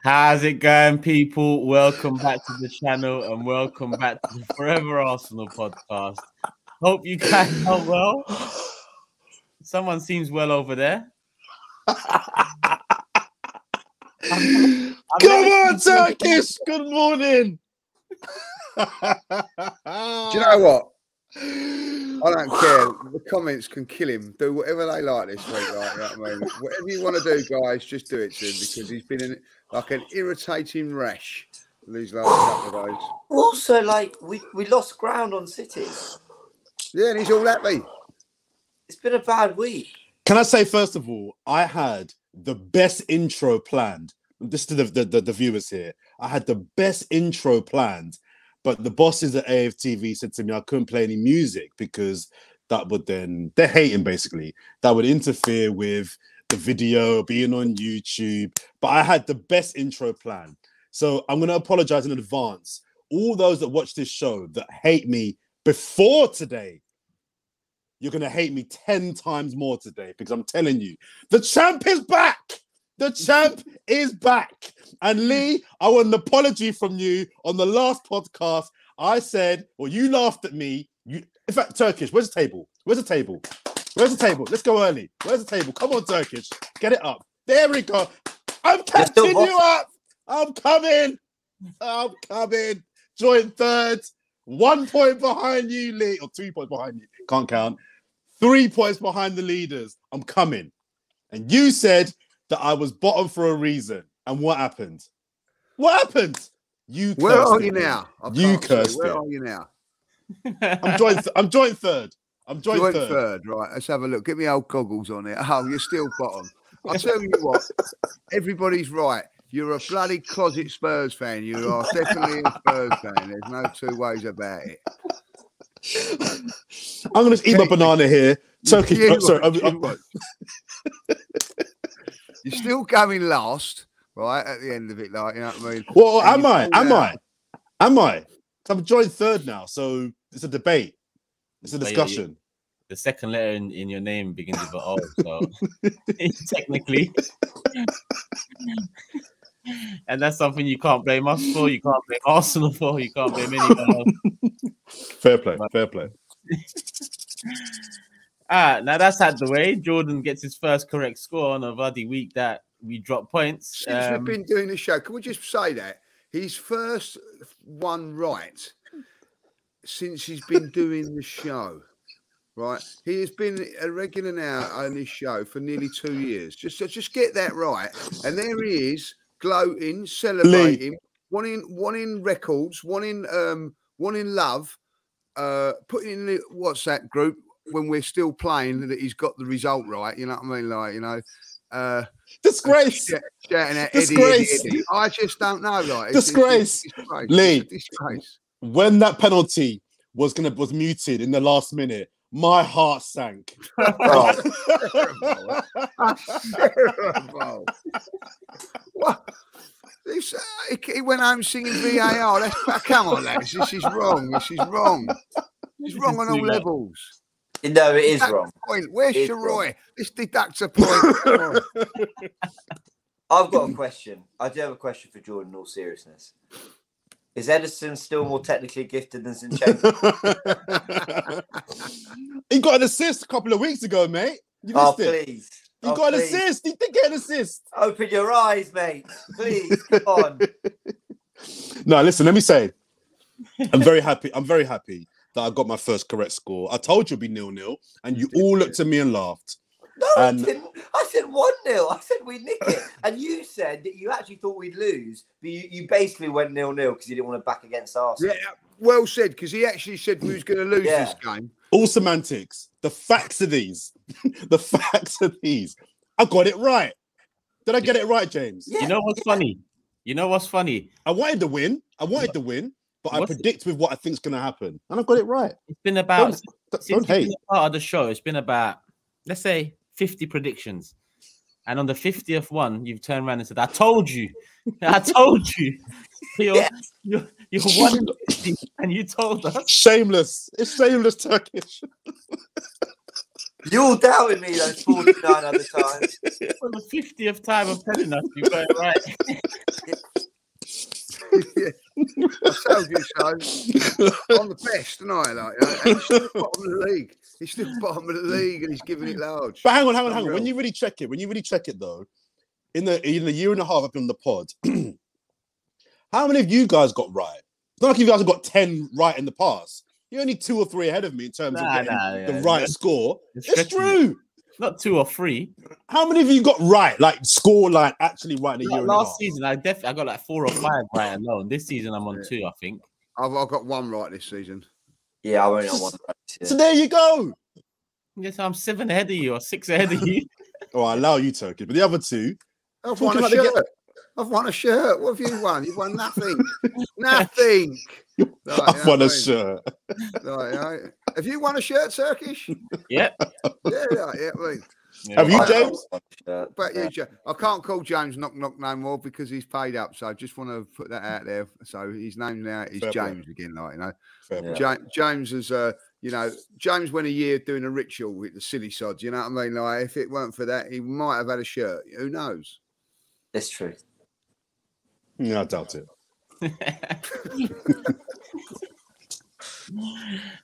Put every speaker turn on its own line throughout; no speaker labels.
How's it going, people? Welcome back to the channel and welcome back to the Forever Arsenal podcast. Hope you guys are well. Someone seems well over there.
Come on, Turkish. Good morning.
Do you know what? I don't care. The comments can kill him. Do whatever they like this week, right? You know what I mean? Whatever you want to do, guys, just do it to him because he's been like an irritating rash these last couple of days.
Also, like we lost ground on City.
Yeah, and he's all happy.
It's been a bad week.
Can I say, first of all, I had the best intro planned. This is the viewers here. I had the best intro planned, but the bosses at AFTV said to me I couldn't play any music because that would then, they're hating basically, that would interfere with the video being on YouTube. But I had the best intro plan. So I'm going to apologize in advance. All those that watch this show that hate me before today, you're going to hate me 10 times more today because I'm telling you, the champ is back. The champ is back. And Lee, I want an apology from you on the last podcast. I said, well, you laughed at me. In fact, Turkish, where's the table? Where's the table? Where's the table? Let's go early. Where's the table? Come on, Turkish. Get it up. There we go. I'm catching you up. I'm coming. I'm coming. Join third. 1 point behind you, Lee. Or 2 points behind you. Can't count. 3 points behind the leaders. I'm coming. And you said that I was bottom for a reason. And what happened? What happened? You cursed.
Where are you now?
You cursed.
Where are you now?
I'm joined third. I'm joined third.
Right, let's have a look. Get me old goggles on it. Oh, you're still bottom. I'll tell you what, everybody's right. You're a bloody closet Spurs fan. You are definitely a Spurs fan. There's no two ways about it.
I'm going to eat my banana here. Turkish.
You're still going last, right, at the end of it, like, you know what I mean?
Well, am I? I'm joined third now, so it's a debate. It's a discussion.
The second letter in your name begins with an O, so technically. And that's something you can't blame us for, you can't blame Arsenal for, you can't blame anyone else.
Fair play, fair play.
Now that's out the way. Jordan gets his first correct score on a bloody week that we drop points.
Since we've been doing the show, can we just say that? His first one right since he's been doing the show, right? He has been a regular now on this show for nearly 2 years. Just get that right. And there he is, gloating, celebrating, wanting records, wanting love, putting in the WhatsApp group when we're still playing that he's got the result right. You know what I mean? Like, you know,
disgrace.
Shouting at
disgrace.
Eddie. I just don't know. Like,
disgrace. Lee,
disgrace.
When that penalty was muted in the last minute, my heart sank.
Oh, terrible. What? He went home singing VAR. Come on, lads. This is wrong. This is wrong. It's wrong on all levels.
No, it is wrong.
Point. Where's Sharoy? This deducts a point.
I've got a question. I do have a question for Jordan in all seriousness. Is Edison still more technically gifted than Zinchenko?
He got an assist a couple of weeks ago, mate. You missed it.
Please.
He got an assist. He did get an assist.
Open your eyes, mate. Please, come on.
No, listen, let me say, I'm very happy. I'm very happy that I got my first correct score. I told you it'd be 0-0, and you all looked at me and laughed.
No, I didn't. I said 1-0. I said we'd nick it. And you said that you actually thought we'd lose, but you basically went 0-0 because you didn't want to back against Arsenal.
Yeah, well said, because he actually said we was going to lose this game.
All semantics. The facts are these. The facts are these. I got it right. Did I get it right, James?
Yeah. You know what's funny? You know what's funny?
I wanted to win. But I predict with what I think's going to happen. And I got it right.
It's been about,
don't hate.
Part of the show, it's been about, let's say, 50 predictions. And on the 50th one, you've turned around and said, I told you. I told you. You're 150 and you told us.
Shameless. It's shameless, Turkish.
You're doubting me those 49 other times.
For the 50th time of telling us you got it right.
Yeah. I told you so. I'm the best, tonight, and he's still bottom of the league. He's still bottom of the league, and he's giving it large.
But hang on. When you really check it, though, in the year and a half I've been on the pod, how many of you guys got right? It's not like you guys have got 10 right in the past. You're only 2 or 3 ahead of me in terms of getting the right score. It's true.
Not 2 or 3.
How many of you got right? Like score line actually right in a year and a half?
Last season, I got like 4 or 5 right alone. This season, I'm on 2, I think.
I've got 1 right this season.
Yeah, I'm only on 1 right. Yeah.
So there you go.
Yes, I'm 7 ahead of you or 6 ahead of you.
Oh, I allow you, Turkey. But the other 2.
I've won a shirt. I've won a shirt. What have you won? You've won nothing. Nothing.
I've won a shirt.
Right. Have you won a shirt, Turkish?
Yep.
Have you, James?
But you, I can't call James knock no more because he's paid up. So I just want to put that out there. So his name now is James again. James is James went a year doing a ritual with the silly sods. You know what I mean? Like if it weren't for that, he might have had a shirt. Who knows?
That's true.
Yeah, I doubt it.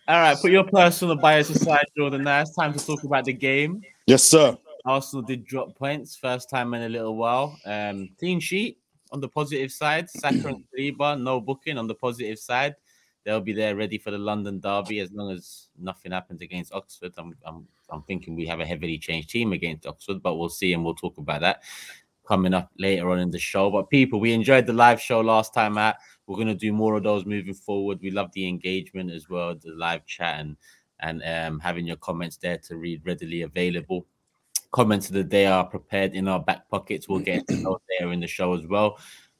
All right, put your personal bias aside, Jordan. Now it's time to talk about the game.
Yes, sir.
Arsenal did drop points, first time in a little while. Clean sheet on the positive side. Saka and Saliba, no booking on the positive side. They'll be there ready for the London derby as long as nothing happens against Oxford. I'm thinking we have a heavily changed team against Oxford, but we'll see and we'll talk about that coming up later on in the show. But people, we enjoyed the live show last time out. We're going to do more of those moving forward. We love the engagement as well, the live chat and having your comments there to read readily available. Comments of the day are prepared in our back pockets. We'll get into those there in the show as well.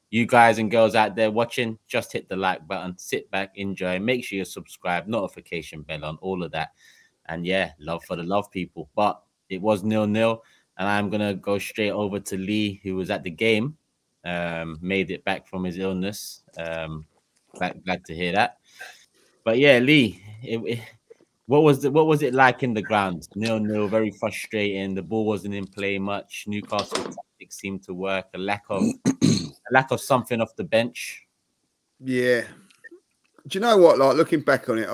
You guys and girls out there watching, just hit the like button, sit back, enjoy. Make sure you subscribe, notification bell on, all of that. And yeah, love for the love, people. But it was 0-0. And I'm going to go straight over to Lee, who was at the game, made it back from his illness. Glad to hear that. But yeah, Lee, what was it like in the ground? 0-0, very frustrating. The ball wasn't in play much. Newcastle tactics seemed to work. A lack of something off the bench. Yeah.
Do you know what? Like looking back on it,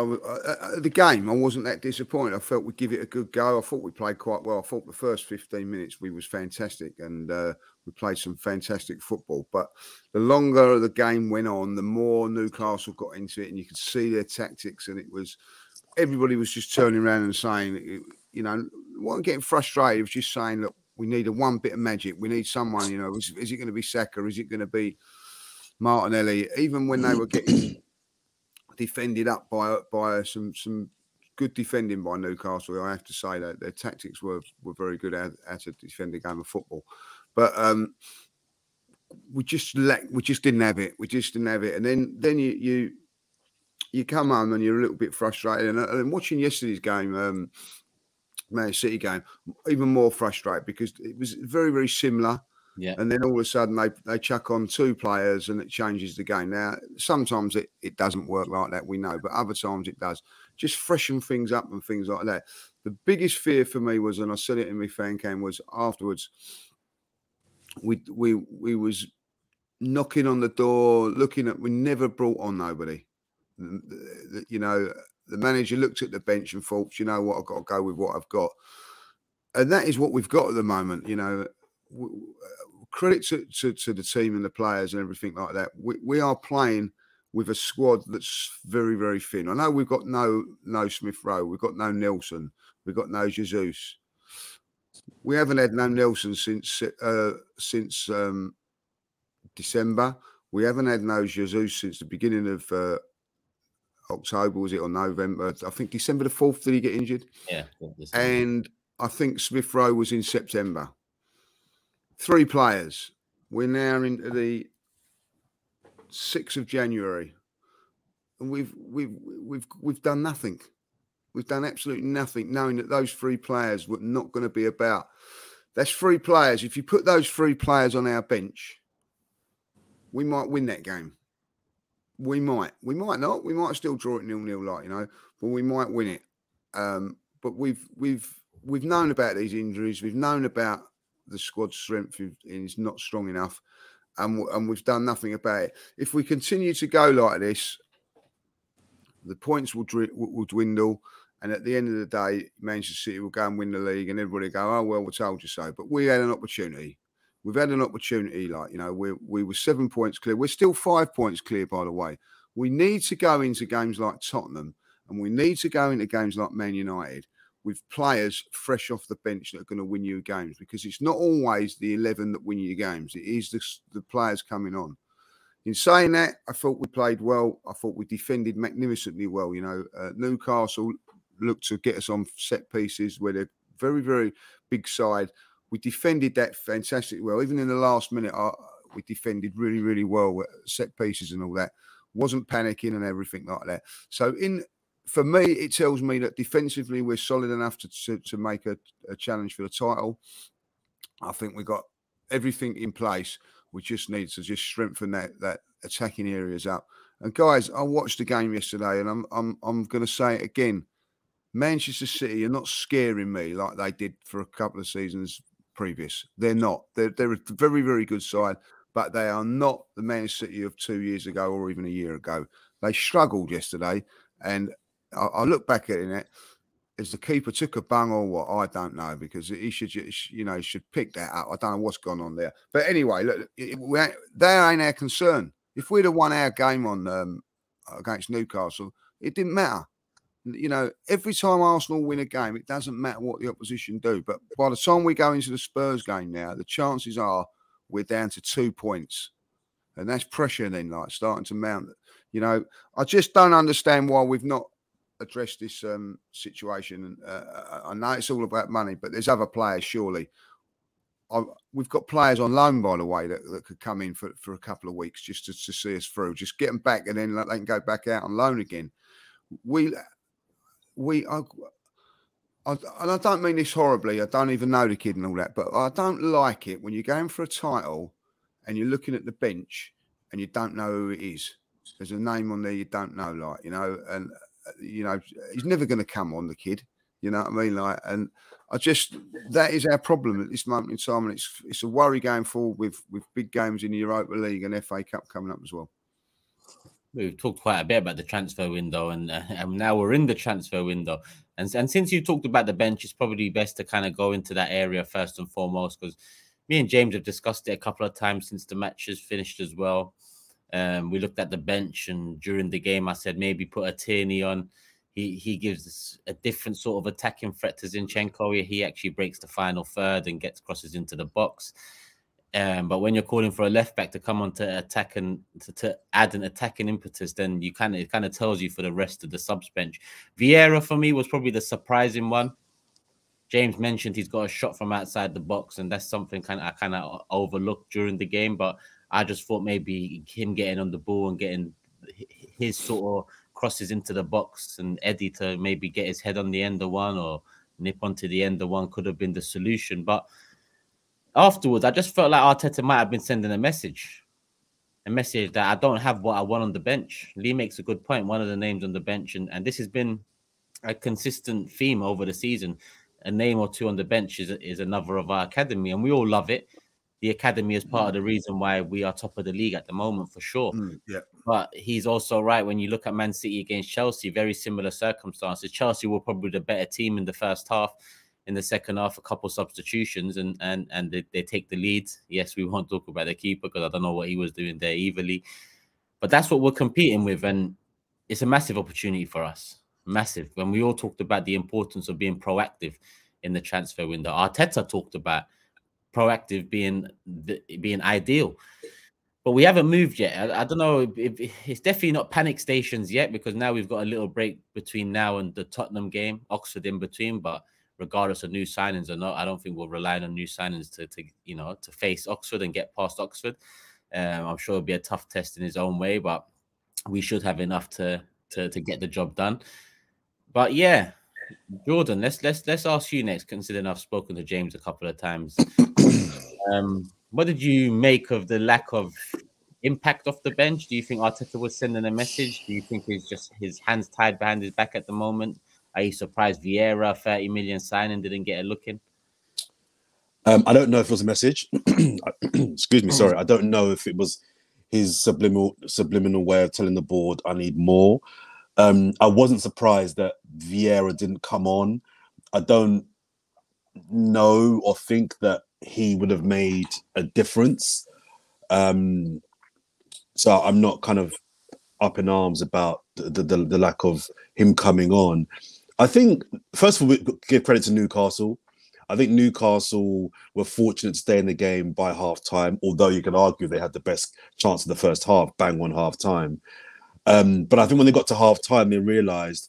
the game, I wasn't that disappointed. I felt we'd give it a good go. I thought we played quite well. I thought the first 15 minutes we was fantastic, and we played some fantastic football. But the longer the game went on, the more Newcastle got into it, and you could see their tactics. And it was everybody was just turning around and saying, wasn't getting frustrated. It was just saying, look, we need a one bit of magic. We need someone. Is it going to be Saka? Is it going to be Martinelli? Even when they were getting defended up by some good defending by Newcastle, I have to say that their tactics were very good at to defend a game of football, but we just didn't have it. We just didn't have it, and then you come home and you're a little bit frustrated. And watching yesterday's game, Man City game, even more frustrated because it was very, very similar.
Yeah.
And then all of a sudden they chuck on 2 players and it changes the game. Now, sometimes it doesn't work like that, we know, but other times it does. Just freshen things up and things like that. The biggest fear for me was, and I said it in my fan cam, was afterwards, we was knocking on the door, we never brought on nobody. The manager looked at the bench and thought, you know what, I've got to go with what I've got. And that is what we've got at the moment, Credit to the team and the players and everything like that. We are playing with a squad that's very, very thin. I know we've got no Smith Rowe, we've got no Nelson, we've got no Jesus. We haven't had no Nelson since December. We haven't had no Jesus since the beginning of October, was it, or November? I think December the 4th, did he get injured?
Yeah.
And I think Smith Rowe was in September. 3 players. We're now into the 6th of January, and we've done nothing. We've done absolutely nothing, knowing that those 3 players were not going to be about. That's 3 players. If you put those 3 players on our bench, we might win that game. We might not. We might still draw it 0-0, but we might win it. But we've we've known about these injuries. We've known about the squad strength is not strong enough, and we've done nothing about it. If we continue to go like this, the points will dwindle, and at the end of the day, Manchester City will go and win the league, and everybody go, "Oh well, we told you so." But we had an opportunity. We've had an opportunity. Like, you know, we were 7 points clear. We're still 5 points clear, by the way. We need to go into games like Tottenham, and we need to go into games like Man United with players fresh off the bench that are going to win you games, because it's not always the 11 that win you games. It is the players coming on. In saying that, I thought we played well. I thought we defended magnificently well. You know, Newcastle looked to get us on set pieces where they're very, very big side. We defended that fantastically well. Even in the last minute, we defended really, really well with set pieces and all that. Wasn't panicking and everything like that. So for me, it tells me that defensively we're solid enough to make a challenge for the title. I think we've got everything in place. We just need to just strengthen that attacking areas up. And guys, I watched the game yesterday, and I'm going to say it again. Manchester City are not scaring me like they did for a couple of seasons previous. They're not. They're a very, very good side, but they are not the Manchester City of 2 years ago or even a year ago. They struggled yesterday, and I look back at it. As the keeper took a bung or what, I don't know, because he should, you know, should pick that up. I don't know what's gone on there. But anyway, look, that ain't our concern. If we'd have won our game on against Newcastle, it didn't matter. You know, every time Arsenal win a game, it doesn't matter what the opposition do. But by the time we go into the Spurs game now, the chances are we're down to 2 points. And that's pressure then, like, starting to mount. You know, I just don't understand why we've not addressed this situation. I know it's all about money, but there's other players, surely. We've got players on loan, by the way, that could come in for a couple of weeks just to see us through. Just get them back, and then they can go back out on loan again. And I don't mean this horribly. I don't even know the kid and all that, but I don't like it when you're going for a title and you're looking at the bench and you don't know who it is. There's a name on there you don't know, like, you know, and you know, he's never going to come on, the kid. You know what I mean? Like, and that is our problem at this moment in time, and it's a worry going forward with big games in the Europa League and FA Cup coming up as well.
We've talked quite a bit about the transfer window, and now we're in the transfer window. And since you talked about the bench, it's probably best to kind of go into that area first and foremost, because me and James have discussed it a couple of times since the match has finished as well. We looked at the bench, and during the game, I said maybe put a Tierney on. He gives us a different sort of attacking threat to Zinchenko. He actually breaks the final third and gets crosses into the box. But when you're calling for a left back to come on to attack and to add an attacking impetus, then it kind of tells you for the rest of the subs bench. Vieira for me was probably the surprising one. James mentioned he's got a shot from outside the box, and that's something I kind of overlooked during the game. But I just thought maybe him getting on the ball and getting his sort of crosses into the box, and Eddie to maybe get his head on the end of one or nip onto the end of one could have been the solution. But afterwards, I just felt like Arteta might have been sending a message that I don't have what I want on the bench. Lee makes a good point. One of the names on the bench, and this has been a consistent theme over the season. A name or two on the bench is another of our academy, and we all love it. The academy is part of the reason why we are top of the league at the moment, for sure.
Yeah.
But he's also right. When you look at Man City against Chelsea, very similar circumstances. Chelsea were probably the better team in the first half. In the second half, a couple substitutions, and they take the lead. Yes, we won't talk about the keeper because I don't know what he was doing there evilly. But that's what we're competing with, and it's a massive opportunity for us. Massive. When we all talked about the importance of being proactive in the transfer window, Arteta talked about proactive being ideal. But we haven't moved yet. I don't know. It's definitely not panic stations yet, because now we've got a little break between now and the Tottenham game, Oxford in between. But regardless of new signings or not, I don't think we'll rely on new signings to face Oxford and get past Oxford. I'm sure it'll be a tough test in his own way, but we should have enough to get the job done. But yeah, Jordan, let's ask you next, considering I've spoken to James a couple of times. What did you make of the lack of impact off the bench? Do you think Arteta was sending a message? Do you think he's just his hands tied behind his back at the moment? Are you surprised Vieira 30 million signing didn't get a look in?
I don't know if it was a message. Excuse me, sorry. I don't know if it was his subliminal way of telling the board I need more. I wasn't surprised that Vieira didn't come on. I don't know or think that he would have made a difference. So I'm not kind of up in arms about the lack of him coming on. I think, first of all, we give credit to Newcastle. I think Newcastle were fortunate to stay in the game by half time, although you can argue they had the best chance in the first half, bang on half time. But I think when they got to half time, they realised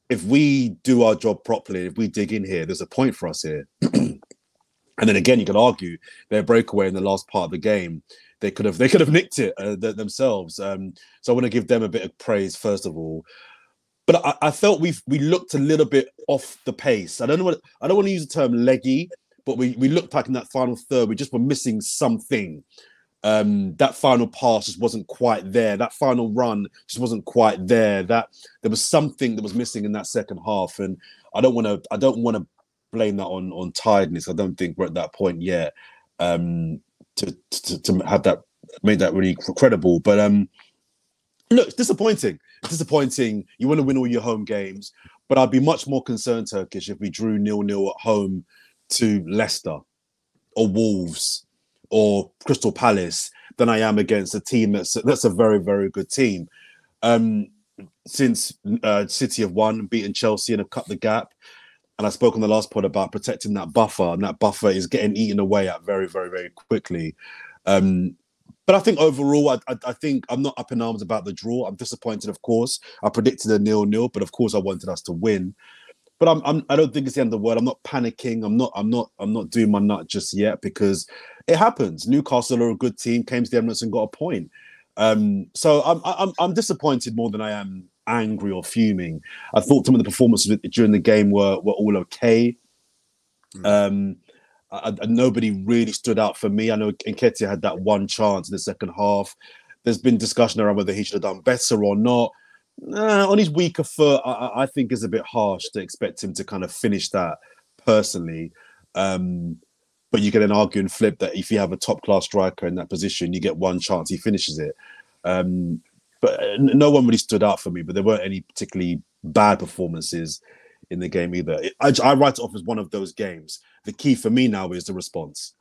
if we do our job properly, if we dig in here, there's a point for us here. And then again, you can argue their breakaway in the last part of the game, they could have nicked it themselves. So I want to give them a bit of praise first of all. But I felt we looked a little bit off the pace. I don't want to use the term leggy, but we looked like in that final third we just were missing something. That final pass just wasn't quite there. That final run just wasn't quite there. That there was something that was missing in that second half, and I don't want to blame that on tiredness. I don't think we're at that point yet to have that made that really credible. But look, it's disappointing. It's disappointing. You want to win all your home games, but I'd be much more concerned, Turkish, if we drew 0-0 at home to Leicester or Wolves or Crystal Palace than I am against a team that's a very, very good team. Since City have won, beaten Chelsea and have cut the gap, and I spoke on the last pod about protecting that buffer, and that buffer is getting eaten away at very, very, very quickly. But I think overall, I think I'm not up in arms about the draw. I'm disappointed, of course. I predicted a 0-0, but of course I wanted us to win. But I don't think it's the end of the world. I'm not panicking. I'm not doing my nut just yet because it happens. Newcastle are a good team. Came to the Emirates and got a point. So I'm disappointed more than I am angry or fuming. I thought some of the performances during the game were all okay. Nobody really stood out for me. I know Nketiah had that one chance in the second half. There's been discussion around whether he should have done better or not. On his weaker foot, I think it's a bit harsh to expect him to kind of finish that personally. But you can then argue and flip that if you have a top-class striker in that position, you get one chance, he finishes it. But no one really stood out for me, but there weren't any particularly bad performances in the game either. I write it off as one of those games. The key for me now is the response.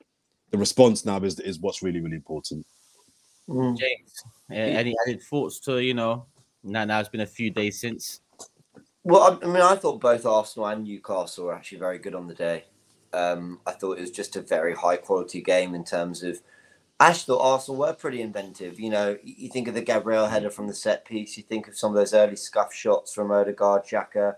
The response now is what's really, really important.
James, any added thoughts to, now it's been a few days since?
Well, I mean, I thought both Arsenal and Newcastle were actually very good on the day. I thought it was just a very high-quality game in terms of... I actually thought Arsenal were pretty inventive. You think of the Gabriel header from the set piece. You think of some of those early scuff shots from Odegaard, Xhaka,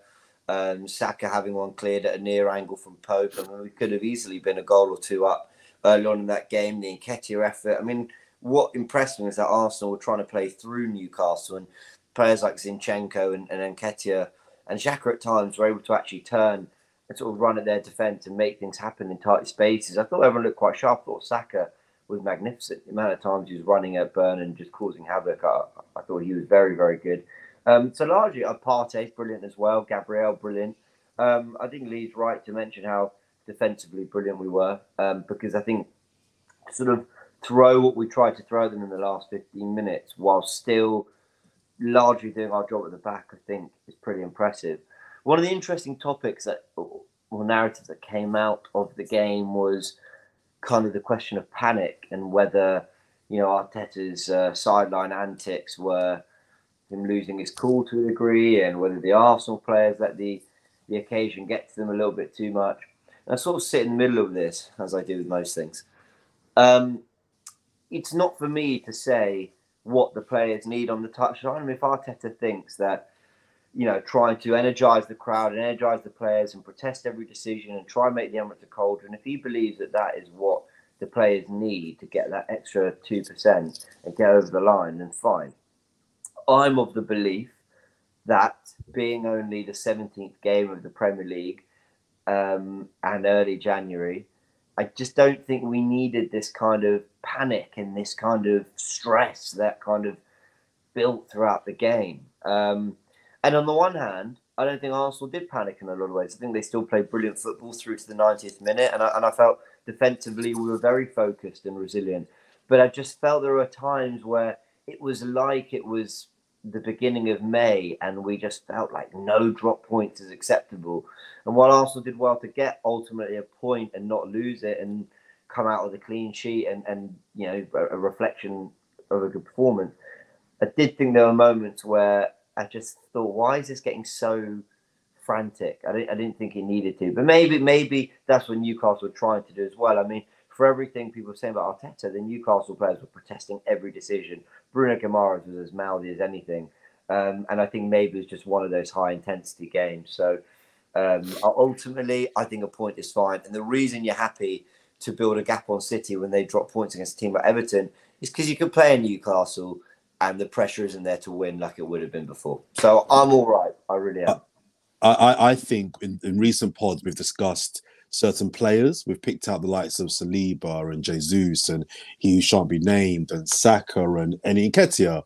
Saka having one cleared at a near angle from Pope. I mean, we could have easily been a goal or two up early on in that game. The Nketiah effort. I mean, what impressed me is that Arsenal were trying to play through Newcastle, and players like Zinchenko and Nketiah and Xhaka at times were able to actually turn and sort of run at their defence and make things happen in tight spaces. I thought everyone looked quite sharp. I thought Saka was magnificent. The amount of times he was running at Burn and just causing havoc, I thought he was very, very good. So largely, Partey, brilliant as well. Gabriel, brilliant. I think Lee's right to mention how defensively brilliant we were, because I think to sort of throw what we tried to throw them in the last 15 minutes while still largely doing our job at the back, I think is pretty impressive. One of the interesting topics or narratives that came out of the game was kind of the question of panic and whether, Arteta's sideline antics were him losing his cool to a degree, and whether the Arsenal players let the occasion get to them a little bit too much. And I sort of sit in the middle of this, as I do with most things. It's not for me to say what the players need on the touchline. I mean, if Arteta thinks that, trying to energise the crowd and energise the players and protest every decision and try and make the Emirates a cauldron, if he believes that that is what the players need to get that extra 2% and get over the line, then fine. I'm of the belief that being only the 17th game of the Premier League and early January, I just don't think we needed this kind of panic and this kind of stress that kind of built throughout the game. And on the one hand, I don't think Arsenal did panic in a lot of ways. I think they still played brilliant football through to the 90th minute, and I felt defensively we were very focused and resilient. But I just felt there were times where it was like it was the beginning of May, and we just felt like no drop points is acceptable. And while Arsenal did well to get ultimately a point and not lose it and come out with a clean sheet and you know, a reflection of a good performance, I did think there were moments where I just thought, why is this getting so frantic? I didn't think it needed to, but maybe that's what Newcastle were trying to do as well. I mean, for everything people were saying about Arteta, the Newcastle players were protesting every decision. Bruno Guimaraes was as mouthy as anything, and I think maybe it was just one of those high intensity games. So ultimately, I think a point is fine, and the reason you're happy to build a gap on City when they drop points against a team like Everton is because you can play in Newcastle and the pressure isn't there to win like it would have been before. So I'm all right. I really am.
I think in recent pods we've discussed certain players. We've picked out the likes of Saliba and Jesus and he who shan't be named and Saka and Nketiah.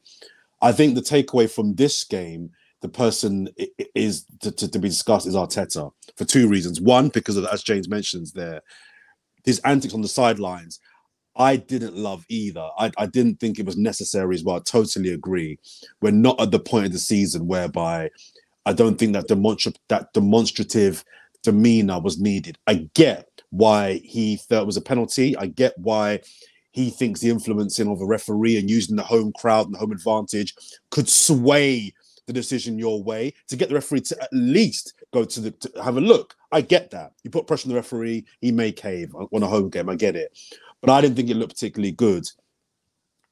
I think the takeaway from this game, the person is to be discussed is Arteta for two reasons. One, because of, as James mentions there, his antics on the sidelines. I didn't love either. I didn't think it was necessary as well. I totally agree. We're not at the point of the season whereby I don't think that demonstrative demeanor was needed. I get why he felt it was a penalty. I get why he thinks the influencing of a referee and using the home crowd and the home advantage could sway the decision your way to get the referee to at least go to have a look. I get that. You put pressure on the referee, he may cave on a home game. I get it. But I didn't think it looked particularly good.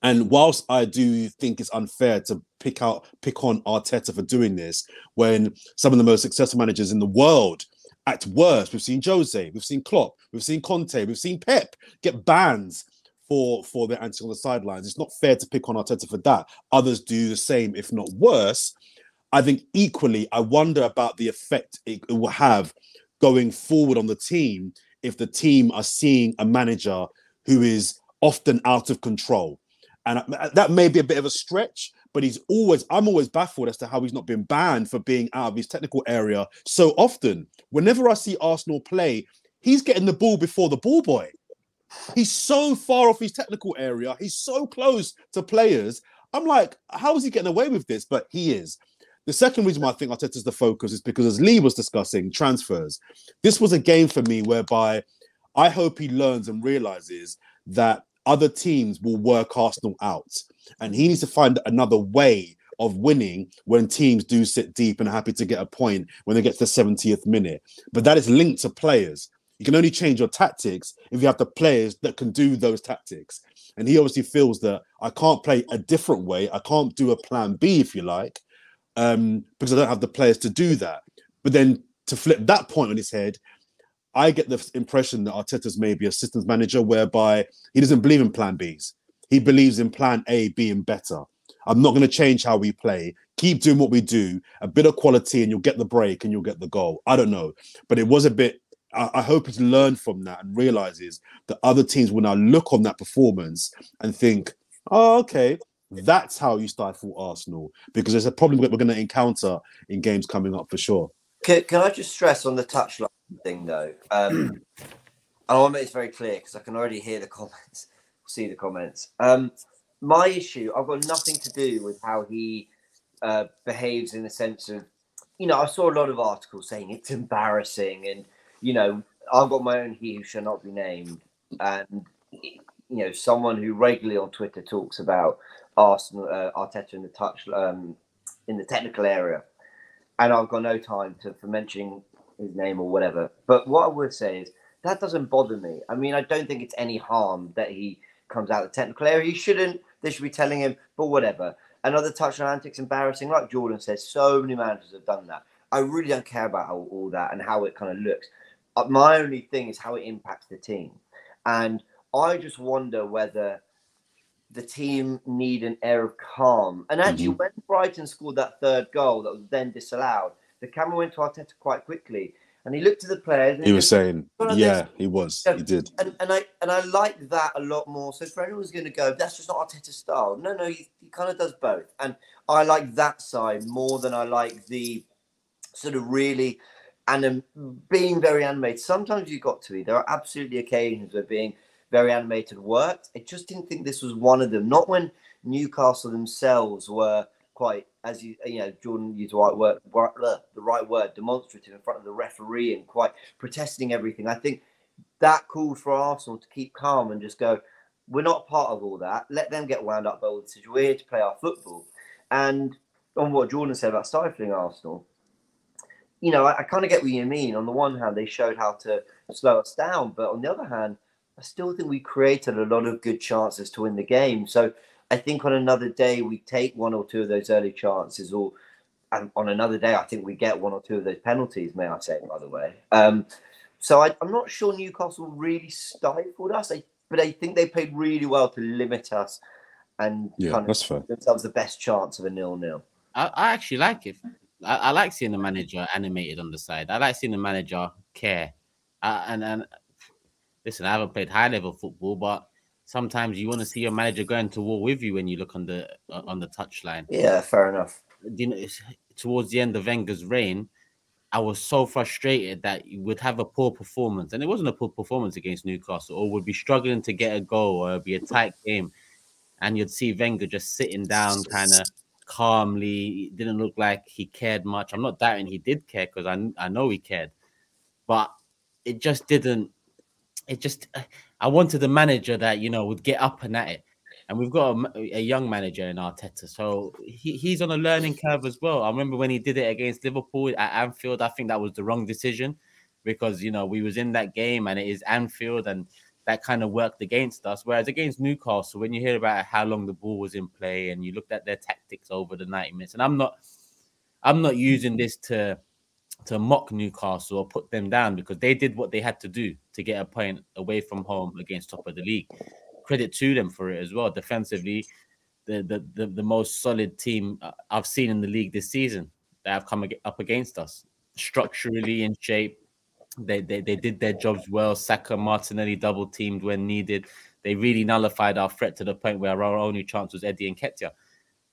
And whilst I do think it's unfair to pick on Arteta for doing this, when some of the most successful managers in the world, at worst, we've seen Jose, we've seen Klopp, we've seen Conte, we've seen Pep get bans for their antics on the sidelines. It's not fair to pick on Arteta for that. Others do the same, if not worse. I think equally, I wonder about the effect it will have going forward on the team if the team are seeing a manager who is often out of control. And that may be a bit of a stretch, but I'm always baffled as to how he's not been banned for being out of his technical area so often. Whenever I see Arsenal play, he's getting the ball before the ball boy. He's so far off his technical area. He's so close to players. I'm like, how is he getting away with this? But he is. The second reason why I think Arteta's the focus is because, as Lee was discussing, transfers. This was a game for me whereby I hope he learns and realizes that other teams will work Arsenal out. And he needs to find another way of winning when teams do sit deep and are happy to get a point when they get to the 70th minute. But that is linked to players. You can only change your tactics if you have the players that can do those tactics. And he obviously feels that I can't play a different way. I can't do a plan B, if you like, because I don't have the players to do that. But then to flip that point on his head, I get the impression that Arteta's maybe a systems manager whereby he doesn't believe in plan Bs. He believes in plan A being better. I'm not going to change how we play. Keep doing what we do, a bit of quality, and you'll get the break and you'll get the goal. I don't know. But it was a bit, I hope he's learned from that and realizes that other teams will now look on that performance and think, oh, okay, that's how you stifle Arsenal, because there's a problem that we're going to encounter in games coming up for sure.
Can I just stress on the touchline thing, though? And I want to make this very clear because I can already hear the comments, see the comments. My issue, I've got nothing to do with how he behaves in the sense of, you know, I saw a lot of articles saying it's embarrassing and, you know, I've got my own he who shall not be named. And, you know, someone who regularly on Twitter talks about Arsenal, Arteta in the touch, in the technical area. And I've got no time for mentioning his name or whatever. But what I would say is that doesn't bother me. I mean, I don't think it's any harm that he comes out of the technical area. He shouldn't. They should be telling him, but whatever. Another touchline antics embarrassing. Like Jordan says, so many managers have done that. I really don't care about all that and how it kind of looks. My only thing is how it impacts the team. And I just wonder whether the team need an air of calm. And actually, when Brighton scored that third goal that was then disallowed, the camera went to Arteta quite quickly. And he looked at the players. And
he was saying, yeah, he was. He did.
And I like that a lot more. So for anyone who's going to go, that's just not Arteta's style. No, he kind of does both. And I like that side more than I like the sort of really being very animated. Sometimes you've got to be. There are absolutely occasions where being very animated worked. I just didn't think this was one of them. Not when Newcastle themselves were quite, as you know, Jordan used the right word, demonstrative in front of the referee and quite protesting everything. I think that called for Arsenal to keep calm and just go, we're not part of all that. Let them get wound up by all this. We're here to play our football. And on what Jordan said about stifling Arsenal, you know, I kind of get what you mean. On the one hand, they showed how to slow us down. But on the other hand, I still think we created a lot of good chances to win the game. So I think on another day, we take one or two of those early chances, and on another day, I think we get one or two of those penalties, may I say, by the way. So I'm not sure Newcastle really stifled us, but I think they played really well to limit us and kind of give themselves the best chance of a 0-0.
I actually like it. I like seeing the manager animated on the side. I like seeing the manager care. And listen, I haven't played high level football, but sometimes you want to see your manager going to war with you when you look on the touchline.
Yeah, fair enough.
You know, towards the end of Wenger's reign, I was so frustrated that you would have a poor performance, and it wasn't a poor performance against Newcastle, or would be struggling to get a goal, or it'd be a tight game, and you'd see Wenger just sitting down, kind of calmly. It didn't look like he cared much. I'm not doubting he did care, because I know he cared, but it just didn't. I wanted a manager that, you know, would get up and at it. And we've got a young manager in Arteta, so he's on a learning curve as well. I remember when he did it against Liverpool at Anfield, I think that was the wrong decision, because, you know, we was in that game and it is Anfield, and that kind of worked against us. Whereas against Newcastle, when you hear about how long the ball was in play and you looked at their tactics over the 90 minutes, and I'm not using this to mock Newcastle or put them down, because they did what they had to do to get a point away from home against top of the league. Credit to them for it as well. Defensively, the most solid team I've seen in the league this season that have come up against us. Structurally in shape, they did their jobs well. Saka, Martinelli double teamed when needed. They really nullified our threat to the point where our only chance was Eddie Nketiah.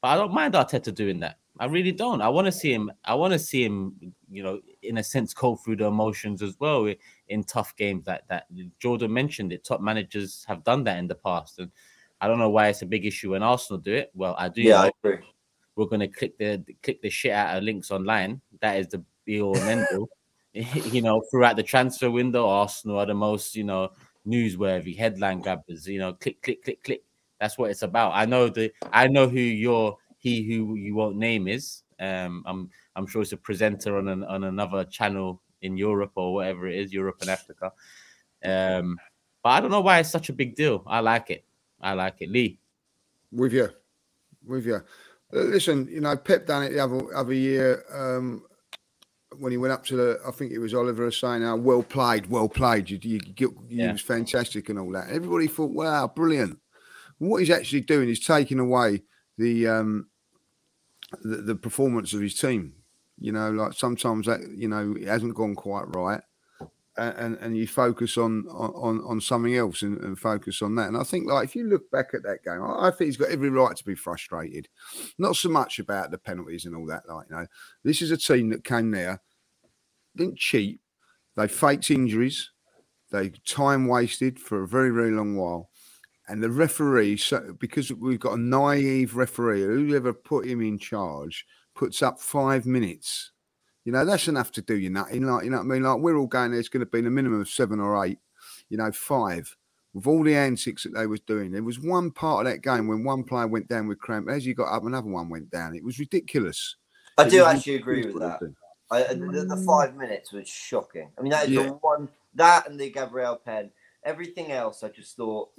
But I don't mind Arteta doing that. I really don't. I want to see him, you know, in a sense, go through the emotions as well in tough games like that. Jordan mentioned it. Top managers have done that in the past, and I don't know why it's a big issue when Arsenal do it. Well, I do.
Yeah, I agree.
We're going to click the shit out of links online. That is the be all and end all. You know, throughout the transfer window, Arsenal are the most, you know, newsworthy headline grabbers. You know, click, click, click, click. That's what it's about. I know who who you won't name is. I'm sure it's a presenter on another channel in Europe or whatever it is, Europe and Africa. But I don't know why it's such a big deal. I like it. Lee.
With you. Listen, you know, Pep done it the other year when he went up to I think it was Oliver saying, "Oh, well played. You was fantastic and all that." Everybody thought, "Wow, brilliant." And what he's actually doing is taking away the performance of his team. You know, like sometimes that, you know, it hasn't gone quite right, and you focus on something else and focus on that. And I think, like, if you look back at that game, I think he's got every right to be frustrated. Not so much about the penalties and all that. Like, you know, this is a team that came there, didn't cheat, they faked injuries, they time wasted for a very, very long while. And the referee, so because we've got a naive referee, whoever put him in charge, puts up 5 minutes. You know, that's enough to do you nothing. Like, you know what I mean? Like, we're all going there, it's going to be a minimum of 7 or 8, you know, 5. With all the antics that they was doing. There was one part of that game when one player went down with cramp. As he got up, another one went down. It was ridiculous.
I do actually agree with that. The 5 minutes was shocking. I mean, that is the one, that and the Gabriel pen. Everything else, I just thought,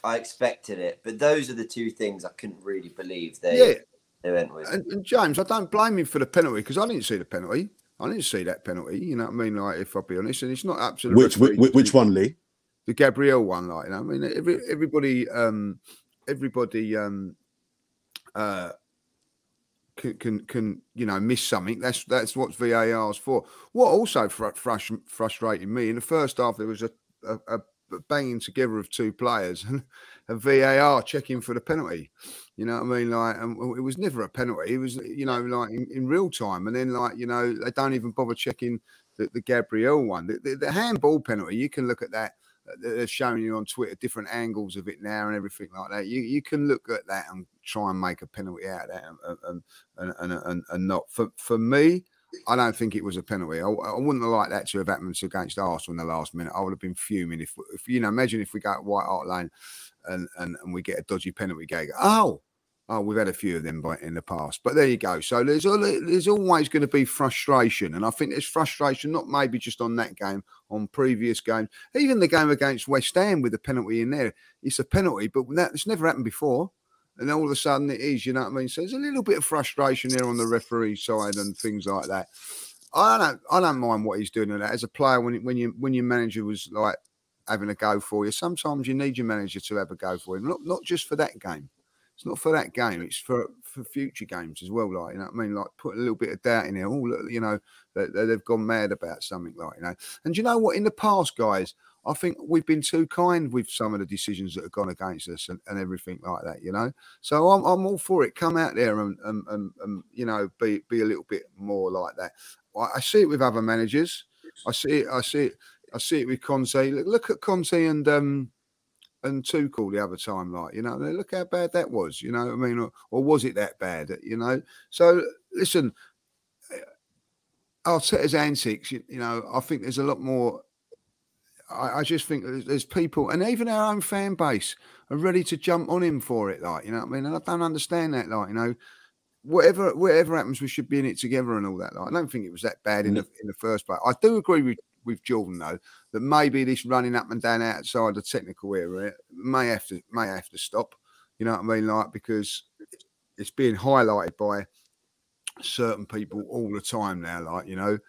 I expected it. But those are the two things I couldn't really believe they went with.
And James, I don't blame him for the penalty, because I didn't see the penalty. I didn't see that penalty. You know what I mean? Like, if I'll be honest, and it's not up to the
which one, Lee?
The Gabriel one, like, you know, I mean, everybody can you know, miss something. That's what VAR's for. What also frustrated me in the first half, there was a banging together of two players and a VAR checking for the penalty. You know what I mean? Like, and it was never a penalty. It was, you know, like in real time. And then, like, you know, they don't even bother checking the Gabriel one. The handball penalty, you can look at that. They're showing you on Twitter different angles of it now and everything like that. You can look at that and try and make a penalty out of that and not. For me, I don't think it was a penalty. I wouldn't have liked that to have happened against Arsenal in the last minute. I would have been fuming if you know, imagine if we go at White Hart Lane and we get a dodgy penalty gag. Oh, we've had a few of them in the past. But there you go. So there's always going to be frustration. And I think there's frustration, not maybe just on that game, on previous games. Even the game against West Ham with the penalty in there. It's a penalty, but it's never happened before. And all of a sudden it is, you know what I mean? So there's a little bit of frustration there on the referee side and things like that. I don't mind what he's doing with that. As a player, when your manager was like having a go for you, sometimes you need your manager to have a go for you. Not just for that game. It's not for that game. It's for future games as well. Like, you know what I mean? Like, put a little bit of doubt in there. Oh, look, you know, that they've gone mad about something, like, you know. And you know what? In the past, guys, I think we've been too kind with some of the decisions that have gone against us and everything like that, you know. So I'm all for it. Come out there and you know, be a little bit more like that. I see it with other managers. I see it with Conte. Look at Conte and Tuchel the other time, like, you know, look how bad that was, you know what I mean? Or was it that bad, you know? So, listen, Arteta's antics, you know, I think there's a lot more. I just think there's people, and even our own fan base are ready to jump on him for it, like, you know what I mean? And I don't understand that, like, you know, whatever happens, we should be in it together and all that. Like, I don't think it was that bad in the first place. I do agree with Jordan, though, that maybe this running up and down outside the technical area may have to stop. You know what I mean? Like, because it's being highlighted by certain people all the time now, like, you know.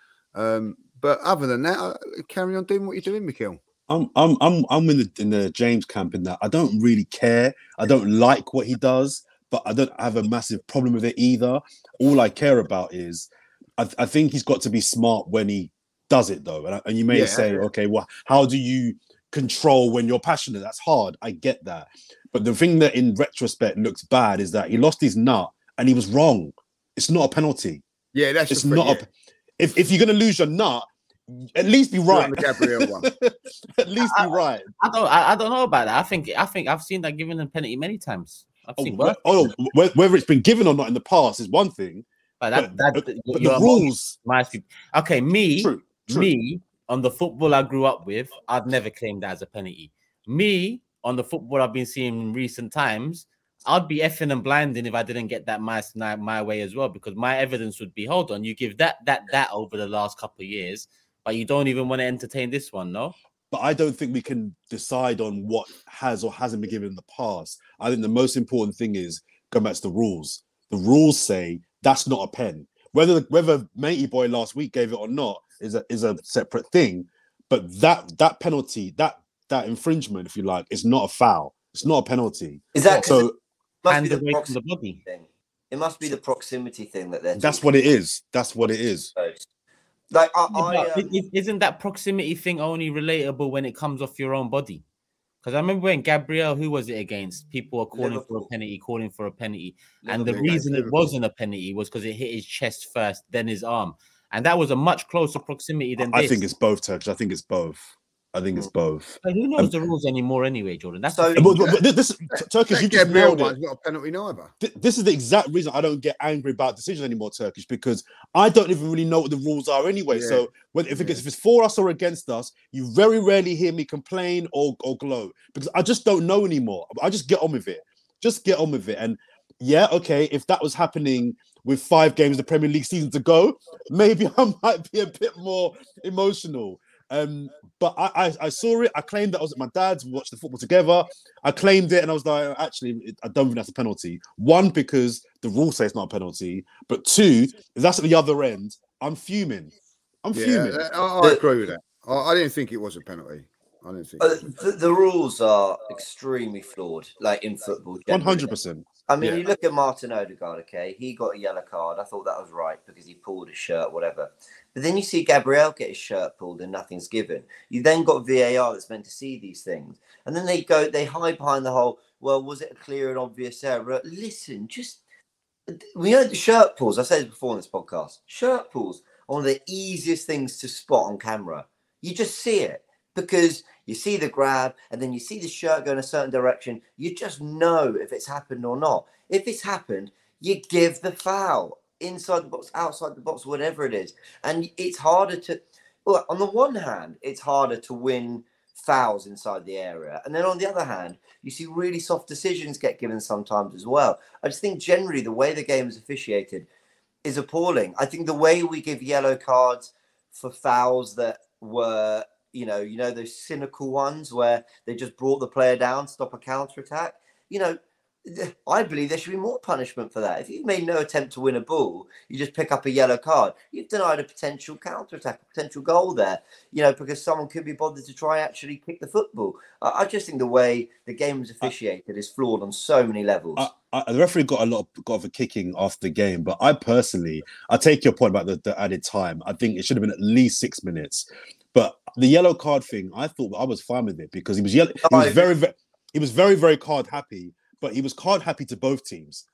But other than that, carry on doing what you're doing, Mikel.
I'm in the James camp in that I don't really care. I don't like what he does, but I don't have a massive problem with it either. All I care about is I think he's got to be smart when he does it, though. And you may say, okay, well, how do you control when you're passionate? That's hard. I get that. But the thing that in retrospect looks bad is that he lost his nut and he was wrong. It's not a penalty.
Yeah, that's
it's not. If you're going to lose your nut, at least be right. At least be right.
I don't know about that. I think I've seen that given a penalty many times. I've seen
whether it's been given or not in the past is one thing. But the rules.
Okay,
True.
Me, on the football I grew up with, I'd never claimed that as a penalty. Me, on the football I've been seeing in recent times, I'd be effing and blinding if I didn't get that my way as well, because my evidence would be, hold on, you give that over the last couple of years, but you don't even want to entertain this one, no?
But I don't think we can decide on what has or hasn't been given in the past. I think the most important thing is going back to the rules. The rules say that's not a pen. Whether Matey Boy last week gave it or not is a separate thing. But that penalty, that infringement, if you like, is not a foul. It's not a penalty.
Is that
so? And away from the body.
Thing. It must be the proximity thing that they're.
That's what it is. That's what it is.
Like,
isn't that proximity thing only relatable when it comes off your own body? Because I remember when Gabriel, who was it against? People were calling for a penalty, and the reason it wasn't a penalty was because it hit his chest first, then his arm, and that was a much closer proximity than this.
I think it's both, Turkish. I think it's both.
But who knows the rules anymore anyway, Jordan? That's
so. This Turkish. You just nailed it.
Not a penalty neither.
This is the exact reason I don't get angry about decision anymore, Turkish, because I don't even really know what the rules are anyway. Yeah. So if it's for us or against us, you very rarely hear me complain or glow, because I just don't know anymore. I just get on with it. And yeah, okay, if that was happening with 5 games of the Premier League season to go, maybe I might be a bit more emotional. But I saw it. I claimed that I was at my dad's. We watched the football together. I claimed it, and I was like, actually, I don't think that's a penalty. 1, because the rules say it's not a penalty. But 2, if that's at the other end, I'm fuming. I'm fuming.
I agree with that. I didn't think it was a penalty. I don't think
the rules are extremely flawed, like in football.
100%.
I mean, you look at Martin Odegaard, okay? He got a yellow card. I thought that was right because he pulled his shirt, whatever. But then you see Gabriel get his shirt pulled and nothing's given. You then got VAR that's meant to see these things. And then they hide behind the whole, well, was it a clear and obvious error? Listen, we know the shirt pulls. I've said this before on this podcast. Shirt pulls are one of the easiest things to spot on camera. You just see it because you see the grab and then you see the shirt go in a certain direction. You just know if it's happened or not. If it's happened, you give the foul inside the box, outside the box, whatever it is. And it's harder to, well, on the one hand, it's harder to win fouls inside the area. And then on the other hand, you see really soft decisions get given sometimes as well. I just think generally the way the game is officiated is appalling. I think the way we give yellow cards for fouls that were, you know, those cynical ones where they just brought the player down, stop a counter attack. You know, I believe there should be more punishment for that. If you've made no attempt to win a ball, you just pick up a yellow card. You've denied a potential counter attack, a potential goal there, you know, because someone could be bothered to try actually kick the football. I just think the way the game is officiated is flawed on so many levels.
The referee got of a kicking after the game, but I take your point about the added time. I think it should have been at least 6 minutes. But the yellow card thing, I thought I was fine with it because he was yellow. He was very, very card happy. But he was card happy to both teams.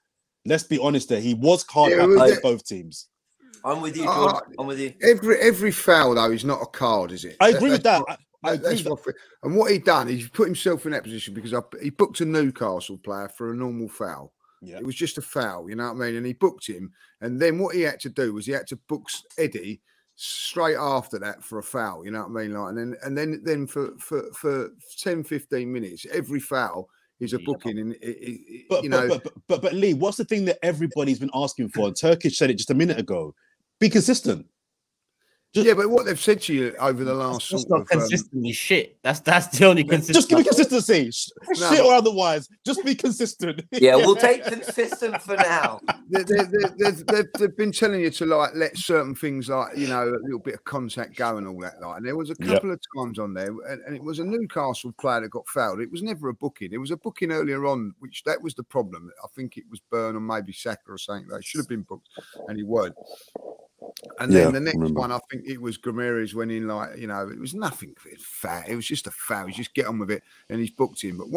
Let's be honest there. He was card happy to both teams.
I'm with you, Jordan. I'm with you.
Every foul, though, is not a card, is it?
I agree with that.
And what he done is he put himself in that position because he booked a Newcastle player for a normal foul. Yeah. It was just a foul, you know what I mean? And he booked him. And then what he had to do was he had to book Eddie straight after that for a foul, you know what I mean? Like, and then for 10, 15 minutes, every foul is a booking, and
but Lee, what's the thing that everybody's been asking for? And Turkish said it just a minute ago. Be consistent.
But what they've said to you over the last
that's not consistently shit. That's the only consistency.
Just give me consistency, shit or otherwise. Just be consistent.
Yeah, we'll take consistent for now.
They've been telling you to like let certain things like, you know, a little bit of contact go and all that. Like, and there was a couple of times on there, and it was a Newcastle player that got fouled. It was never a booking. It was a booking earlier on, which that was the problem. I think it was Byrne or maybe Saka or something. They should have been booked, and he weren't. And then the next one, I think it was Grameres went in like, you know, it was nothing fat. It was just a foul. You just get on with it, and he's booked him. But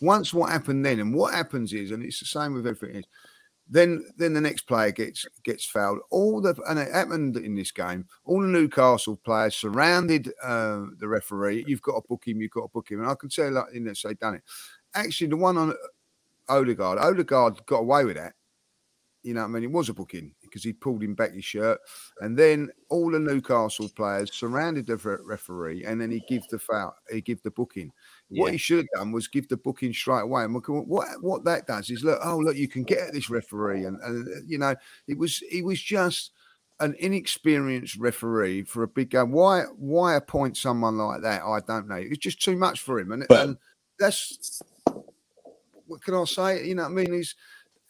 once what happened then, and what happens is, and it's the same with everything is, then the next player gets fouled. And it happened in this game. All the Newcastle players surrounded the referee. You've got to book him. You've got to book him. And I can say like in this, they done it. Actually, the one on Odegaard got away with that. You know what I mean? It was a booking because he pulled him back his shirt. And then all the Newcastle players surrounded the referee, and then he give the foul. He give the booking. Yeah. What he should have done was give the booking straight away. And what that does is, look, you can get at this referee. And you know, he was just an inexperienced referee for a big game. Why appoint someone like that? I don't know. It's just too much for him. And that's, what can I say? You know what I mean?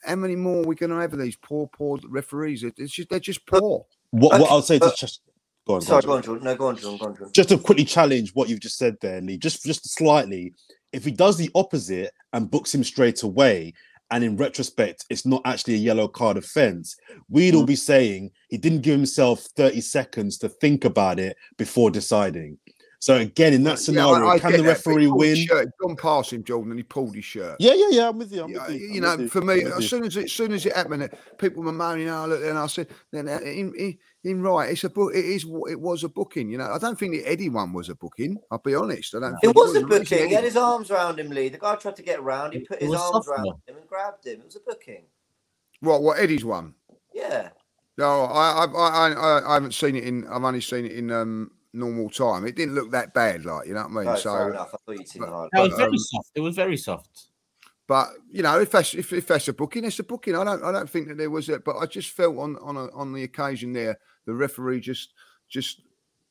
How many more are we going to have of these poor referees? They're just poor.
What I'll say to just go on.
Go on, Jordan. No, go on, Jordan.
Just to quickly challenge what you've just said there, Lee. Just slightly. If he does the opposite and books him straight away, and in retrospect, it's not actually a yellow card offence, we'd all be saying he didn't give himself 30 seconds to think about it before deciding. So again, in that scenario, can the referee win?
He'd gone past him, Jordan, and he pulled his shirt.
Yeah. I'm with you.
You know, for me, as soon as it happened, people were moaning. Oh, look, and I said, "Then in right, it was a booking." You know, I don't think the Eddie one was a booking. I'll be honest. I don't.
It was a booking. He had his arms around him, Lee. The guy tried to get around. He put his arms around him and grabbed him. It was a booking.
What Eddie's one?
Yeah.
No, I haven't seen it in. I've only seen it in normal time. It didn't look that bad, like, you know what I mean?
No, fair enough. I thought you'd seen
it. It was very soft. It was very soft.
But you know, if that's a booking, it's a booking. I don't think that there was it. But I just felt on the occasion there, the referee just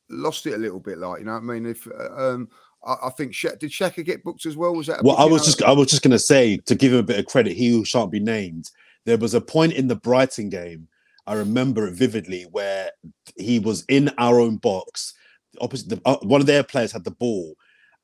lost it a little bit, like, you know what I mean? If I think did Xhaka get booked as well? Was that?
I was just gonna say, to give him a bit of credit, he who shan't be named. There was a point in the Brighton game, I remember it vividly, where he was in our own box. Opposite one of their players had the ball,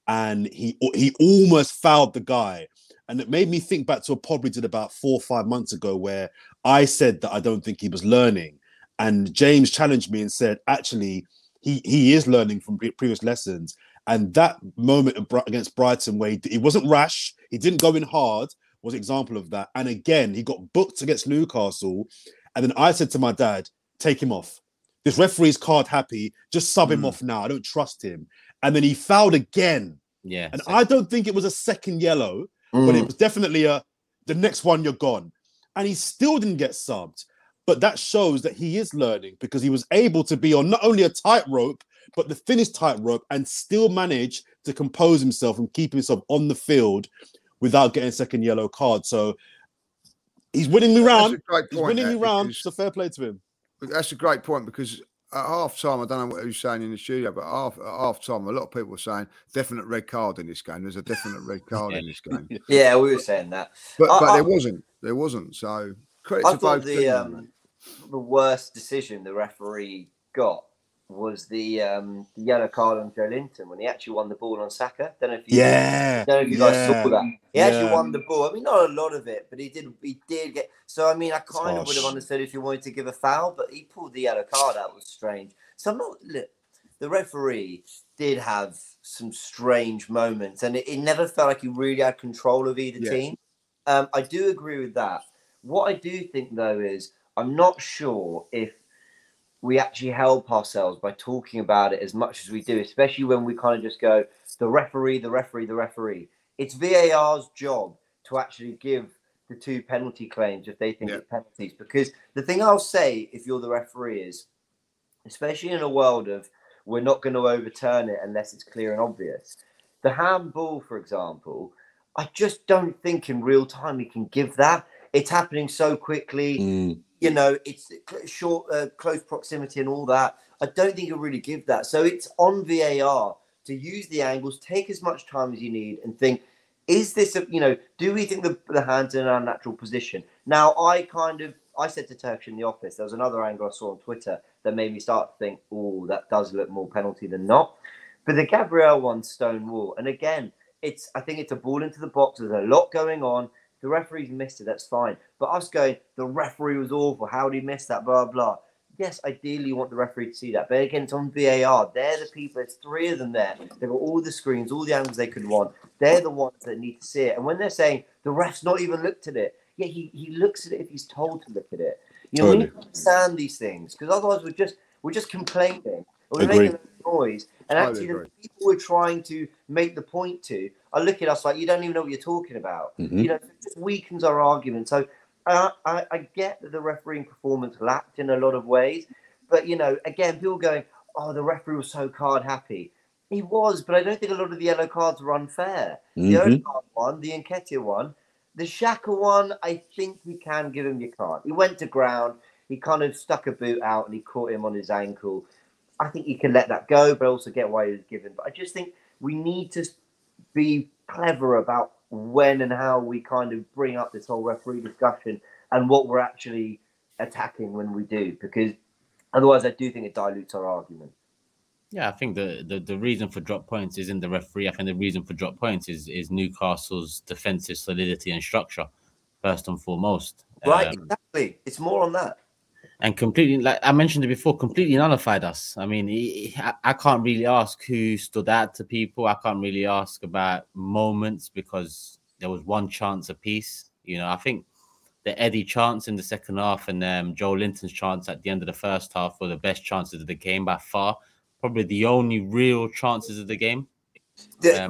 and he almost fouled the guy. And it made me think back to a pod we did about 4 or 5 months ago where I said that I don't think he was learning. And James challenged me and said, actually, he is learning from previous lessons. And that moment against Brighton where he wasn't rash, he didn't go in hard, was an example of that. And again, he got booked against Newcastle. And then I said to my dad, take him off. This referee's card happy, just sub him off now. I don't trust him. And then he fouled again.
Yeah.
And I don't think it was a second yellow, but it was definitely the next one you're gone. And he still didn't get subbed. But that shows that he is learning because he was able to be on not only a tightrope, but the finished tightrope and still manage to compose himself and keep himself on the field without getting a second yellow card. So he's winning me round. He's winning me round. So fair play to him.
That's a great point because at half time, I don't know what who's saying in the studio, but at half time, a lot of people were saying definite red card in this game. There's a definite red card in this game.
Yeah, we were saying that,
but there wasn't. There wasn't. So credit to both teams.
The worst decision the referee got was the yellow card on Joe Linton when he actually won the ball on Saka. Don't know if you guys saw that. He actually won the ball. I mean, not a lot of it, but he did get. So I mean, I kind of would have understood if you wanted to give a foul, but he pulled the yellow card out. It was strange. So I'm not. Look, the referee did have some strange moments, and it never felt like he really had control of either team. I do agree with that. What I do think though is I'm not sure if we actually help ourselves by talking about it as much as we do, especially when we kind of just go, the referee, the referee, the referee. It's VAR's job to actually give the 2 penalty claims if they think it's penalties. Because the thing I'll say, if you're the referee, is, especially in a world of we're not going to overturn it unless it's clear and obvious. The handball, for example, I just don't think in real time he can give that. It's happening so quickly. You know, it's short, close proximity and all that. I don't think he'll really give that. So it's on VAR to use the angles, take as much time as you need and think, is this, do we think the hand's in an unnatural position? Now, I said to Turkish in the office, there was another angle I saw on Twitter that made me start to think, oh, that does look more penalty than not. But the Gabriel one, Stonewall. And again, I think it's a ball into the box. There's a lot going on. The referee's missed it, that's fine. But us going, the referee was awful. How did he miss that? Blah, blah. Yes, ideally you want the referee to see that. But again, it's on VAR. They're the people. There's 3 of them there. They've got all the screens, all the angles they could want. They're the ones that need to see it. And when they're saying the ref's not even looked at it, yeah, he looks at it if he's told to look at it. You know, we need to understand these things because otherwise we're just complaining. We're making noise. And actually, the people we're trying to make the point to are looking at us like, you don't even know what you're talking about. You know, it just weakens our argument. So I get that the refereeing performance lacked in a lot of ways. But, you know, again, people going, oh, the referee was so card happy. He was, but I don't think a lot of the yellow cards were unfair. The Odegaard one, the Nketiah one, the Xhaka one, I think you can give him your card. He went to ground. He kind of stuck a boot out and he caught him on his ankle. I think you can let that go, but also get why he was given. But I just think we need to be clever about when and how we kind of bring up this whole referee discussion and what we're actually attacking when we do, because otherwise I do think it dilutes our argument.
Yeah, I think the reason for drop points isn't the referee. I think the reason for drop points is Newcastle's defensive solidity and structure, first and foremost.
Right, exactly. It's more on that.
And completely, like I mentioned it before, completely nullified us. I mean, I can't really ask who stood out to people. I can't really ask about moments because there was one chance apiece. You know, I think the Eddie chance in the second half and Joe Linton's chance at the end of the first half were the best chances of the game by far. Probably the only real chances of the game.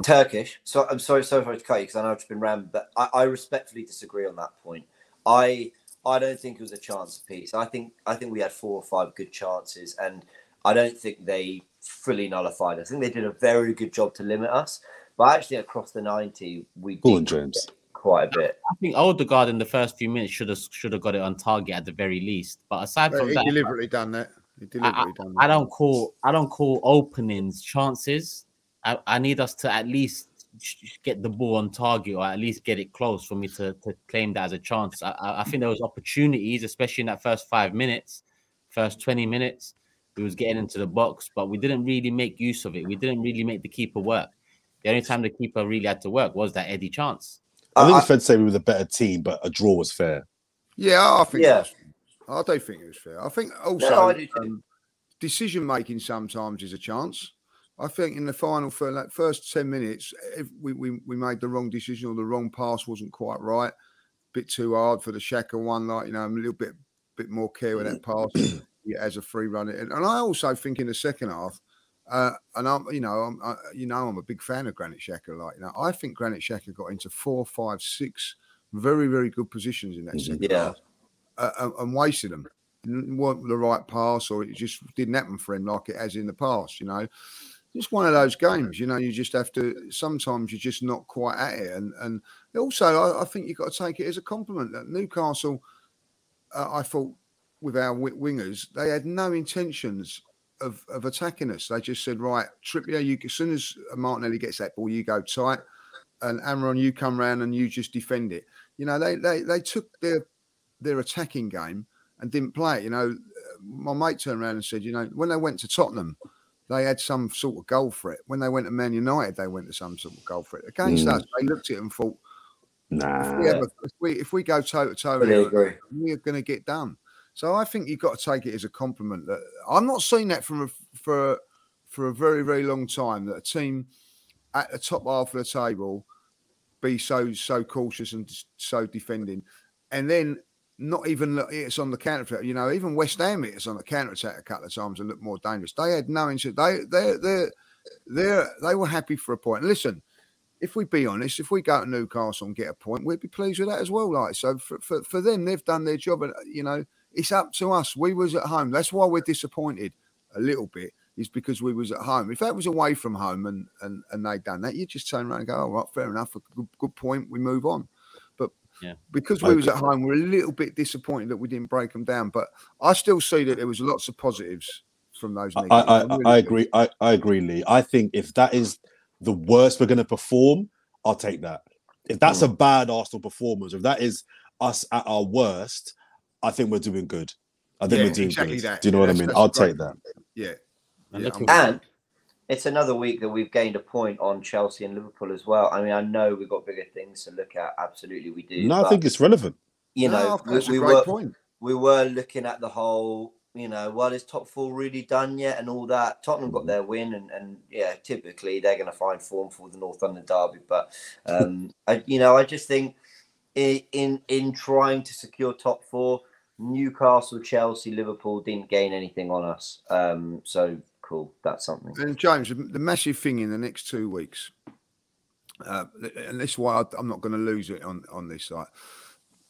Turkish. So I'm sorry to cut you because I know I've just been rambling, but I respectfully disagree on that point. I don't think it was a chance piece. I think we had 4 or 5 good chances, and I don't think they fully nullified us. I think they did a very good job to limit us, but actually across the 90, we did quite a bit.
I think Odegaard in the first few minutes should have got it on target at the very least. But aside from that,
deliberately done that.
I don't call openings chances. I need us to at least get the ball on target or at least get it close for me to claim that as a chance. I think there was opportunities, especially in that first 5 minutes, first 20 minutes. We was getting into the box, but we didn't really make use of it. We didn't really make the keeper work. The only time the keeper really had to work was that Eddie chance.
I think it's fair to say we were the better team, but a draw was fair.
Yeah, I think.
Yeah.
I do think it was fair. I think also
No, I do too.
decision making sometimes is a chance. I think in the final for that first 10 minutes, if we made the wrong decision or the wrong pass wasn't quite right, bit too hard for the Xhaka one, like, you know, a little bit more care with that pass as a free run. And I also think in the second half, and I'm a big fan of Granit Xhaka. Like, you know, I think Granit Xhaka got into 4, 5, 6 very, very good positions in that second half, and wasted them. It wasn't the right pass, or it just didn't happen for him like it has in the past. You know, just one of those games. You know, you just have to. Sometimes you're just not quite at it, and also I think you've got to take it as a compliment that Newcastle. I thought with our wingers, they had no intentions of attacking us. They just said, right, Trippier, as soon as Martinelli gets that ball, you go tight, and Amron, you come round and you just defend it. You know, they took their attacking game and didn't play it. You know, my mate turned around and said, you know, when they went to Tottenham, they had some sort of goal for it. When they went to Man United, they went to some sort of goal for it. Against us, they looked at it and thought, if we go toe to toe, we're going to get done. So I think you've got to take it as a compliment. That I'm not seeing that for a very, very long time, that a team at the top half of the table be so cautious and so defending, and then not even look it's on the counter attack. You know, even West Ham it's on the counter attack a couple of times and looked more dangerous. They had no intent. They were happy for a point. And listen, if we be honest, if we go to Newcastle and get a point, we'd be pleased with that as well. Like, so for them, they've done their job, and you know, it's up to us. We was at home. That's why we're disappointed a little bit, is because we was at home. If that was away from home and they'd done that, you just turn around and go, all right, fair enough, a good point, we move on. But because we was at home, we're a little bit disappointed that we didn't break them down. But I still see that there was lots of positives from those negatives.
I agree. I agree, Lee. I think if that is the worst we're going to perform, I'll take that. If that's a bad Arsenal performance, if that is us at our worst, I think we're doing good. I think we're doing exactly good. That. Do you know what I mean? I'll take that.
Yeah.
And it's another week that we've gained a point on Chelsea and Liverpool as well. I mean, I know we've got bigger things to look at. Absolutely, we do.
No, I think it's relevant.
You know,
point.
We were looking at the whole, you know, well, is top four really done yet and all that? Tottenham got their win, and yeah, typically they're going to find form for the North London derby. But I just think in trying to secure top four, Newcastle, Chelsea, Liverpool didn't gain anything on us. So cool, that's something.
And James, the massive thing in the next 2 weeks, and this is why I'm not going to lose it on this side.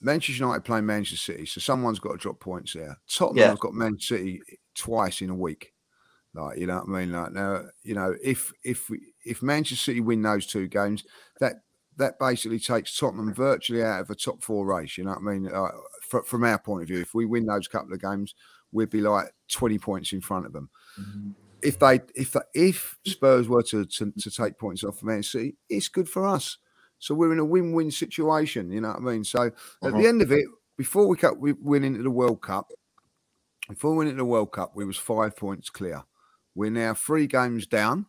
Manchester United playing Manchester City, so someone's got to drop points there. Tottenham have got Manchester City twice in a week. Like, you know what I mean? Like, now, you know, if Manchester City win those 2 games, that basically takes Tottenham virtually out of a top 4 race. You know what I mean? From our point of view, if we win those couple of games, we'd be like 20 points in front of them. Mm-hmm. If Spurs were to take points off of Man City, it's good for us. So we're in a win-win situation. You know what I mean? So at the end of it, before we went into the World Cup, we was 5 points clear. We're now 3 games down,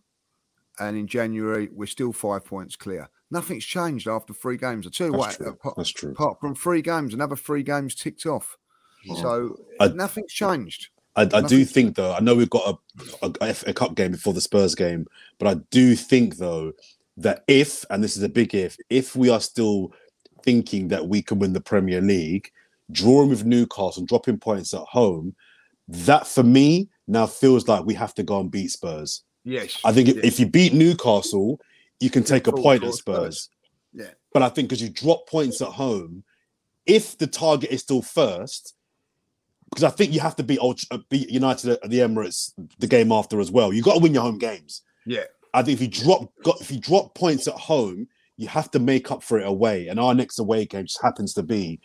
and in January we're still 5 points clear. Nothing's changed after 3 games. I tell you what,
that's true.
Apart from 3 games, another 3 games ticked off. Yeah. So nothing's changed.
I do think, though, I know we've got a cup game before the Spurs game, but I do think, though, that and this is a big if we are still thinking that we can win the Premier League, drawing with Newcastle and dropping points at home, that for me now feels like we have to go and beat Spurs.
Yes.
I think if you beat Newcastle, you can take a point at Spurs.
Yeah.
But I think because you drop points at home, if the target is still first, because I think you have to beat United at the Emirates the game after as well. You got to win your home games.
Yeah.
I think if you drop points at home, you have to make up for it away. And our next away game just happens to be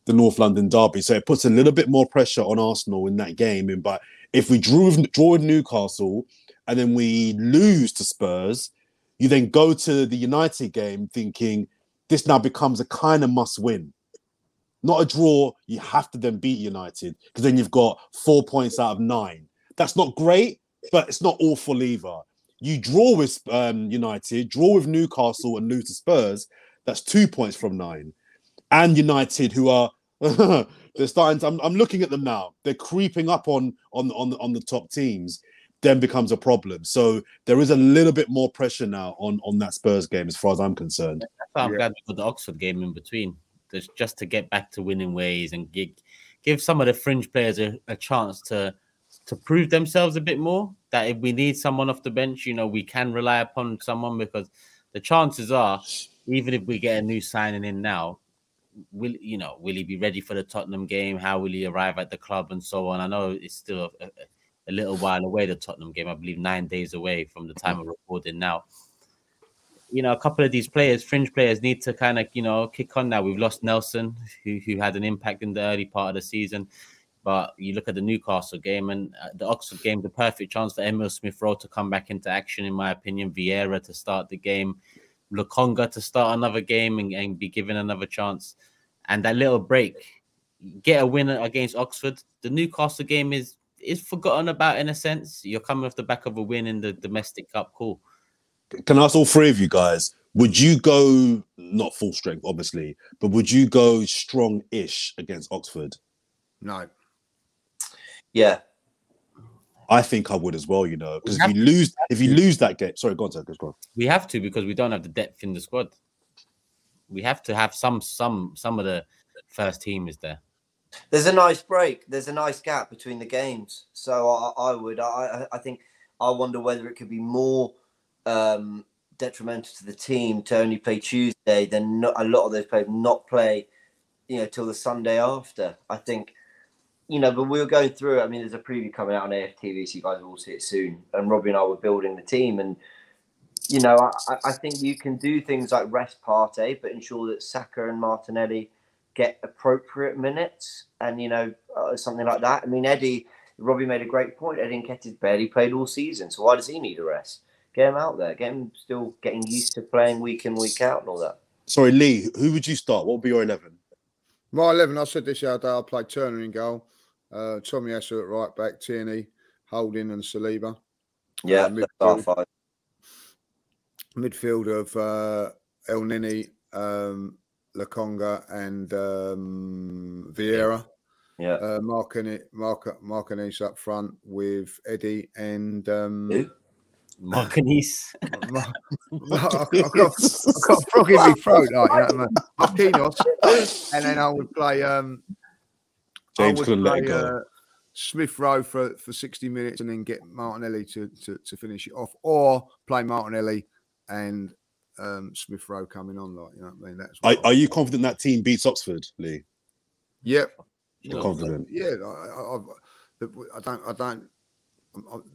the North London derby. So it puts a little bit more pressure on Arsenal in that game. But if we draw with Newcastle and then we lose to Spurs, you then go to the United game thinking this now becomes a kind of must win. Not a draw, you have to then beat United because then you've got 4 points out of 9. That's not great, but it's not awful either. You draw with United, draw with Newcastle, and lose to Spurs. That's 2 points from 9. And United, who are they're starting to, I'm looking at them now. They're creeping up on the top teams. Then becomes a problem. So there is a little bit more pressure now on that Spurs game, as far as I'm concerned.
That's why I'm glad we got the Oxford game in between, just to get back to winning ways and give some of the fringe players a chance to prove themselves a bit more. That if we need someone off the bench, we can rely upon someone, because the chances are, even if we get a new signing in now, will he be ready for the Tottenham game? How will he arrive at the club and so on? I know it's still a little while away, the Tottenham game. I believe 9 days away from the time of recording now. A couple of these players, fringe players, need to kind of, kick on now. We've lost Nelson, who had an impact in the early part of the season. But you look at the Newcastle game and the Oxford game, the perfect chance for Emil Smith-Rowe to come back into action, in my opinion. Vieira to start the game. Lokonga to start another game and be given another chance. And that little break, get a winner against Oxford. The Newcastle game is forgotten about in a sense. You're coming off the back of a win in the domestic cup. Cool.
Can I ask all three of you guys, would you go, not full strength, obviously, but would you go strong-ish against Oxford?
No.
Yeah.
I think I would as well, because if you lose that game, sorry, go on, Ted, go on.
We have to, because we don't have the depth in the squad. We have to have some of the first team is there.
There's a nice break. There's a nice gap between the games. So I think, I wonder whether it could be more detrimental to the team to only play Tuesday than a lot of those players not play, till the Sunday after. I think, but we were going through it. I mean, there's a preview coming out on AFTV, so you guys will see it soon. And Robbie and I were building the team, and I think you can do things like rest Partey, but ensure that Saka and Martinelli get appropriate minutes, and something like that. I mean, Robbie made a great point. Eddie Nketiah's barely played all season, so why does he need a rest? Get him out there. Get him still getting used to playing week in, week out and all that.
Sorry, Lee, who would you start? What would be your 11?
My 11, I said this the other day, I played Turner in goal, Tommy Esser at right back, Tierney, Holding and Saliba.
Yeah, midfield.
Midfield of El Nini, Lokonga and Vieira.
Yeah.
Marquinhos up front with Eddie and
Marquinhos.
I've got a frog in my throat, Marquinhos, and then I would play.
James couldn't let it go.
Smith-Rowe for 60 minutes, and then get Martinelli to finish it off, or play Martinelli and Smith-Rowe coming on, That's.
Are you confident that team beats Oxford, Lee?
Yep.
You're confident.
Yeah, I don't.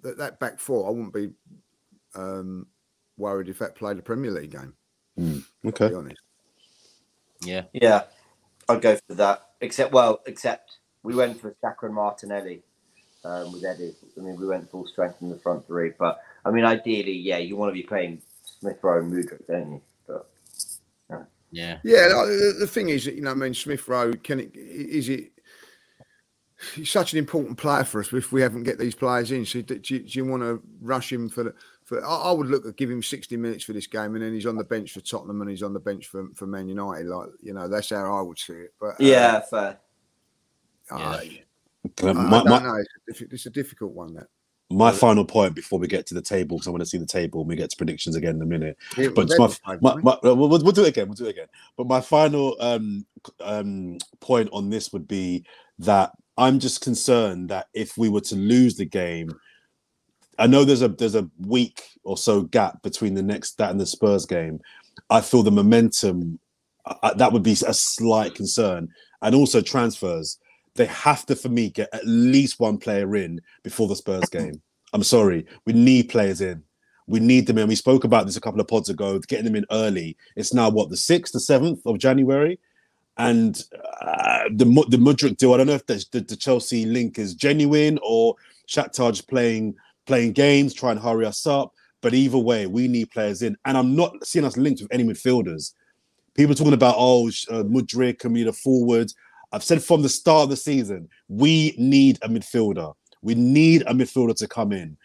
That back four, I wouldn't be worried if that played a Premier League game.
Okay.
To be honest.
Yeah, I'd go for that. Except we went for Saka and Martinelli with Eddie. I mean, we went full strength in the front three, but I mean, ideally, you want to be playing Smith-Rowe and Mudryk, don't you? But
yeah.
The thing is, Smith-Rowe, he's such an important player for us if we haven't get these players in. So do you want to rush him for I would look at give him 60 minutes for this game, and then he's on the bench for Tottenham and he's on the bench for Man United. That's how I would see it. But
fair.
I don't know. It's a difficult one, that.
My final point before we get to the table, because I want to see the table and we get to predictions again in a minute. But we'll do it again. We'll do it again. But my final point on this would be that I'm just concerned that if we were to lose the game, I know there's a week or so gap between that and the Spurs game. I feel the momentum that would be a slight concern, and also transfers. They have to, for me, get at least one player in before the Spurs game. I'm sorry. We need players in. We need them in. We spoke about this a couple of pods ago, getting them in early. It's now, the 6th, the 7th of January? And the Mudryk deal, I don't know if the Chelsea link is genuine or Shakhtar's playing games, try and hurry us up. But either way, we need players in. And I'm not seeing us linked with any midfielders. People talking about, Mudryk can be the forward. I've said from the start of the season, we need a midfielder. We need a midfielder to come in.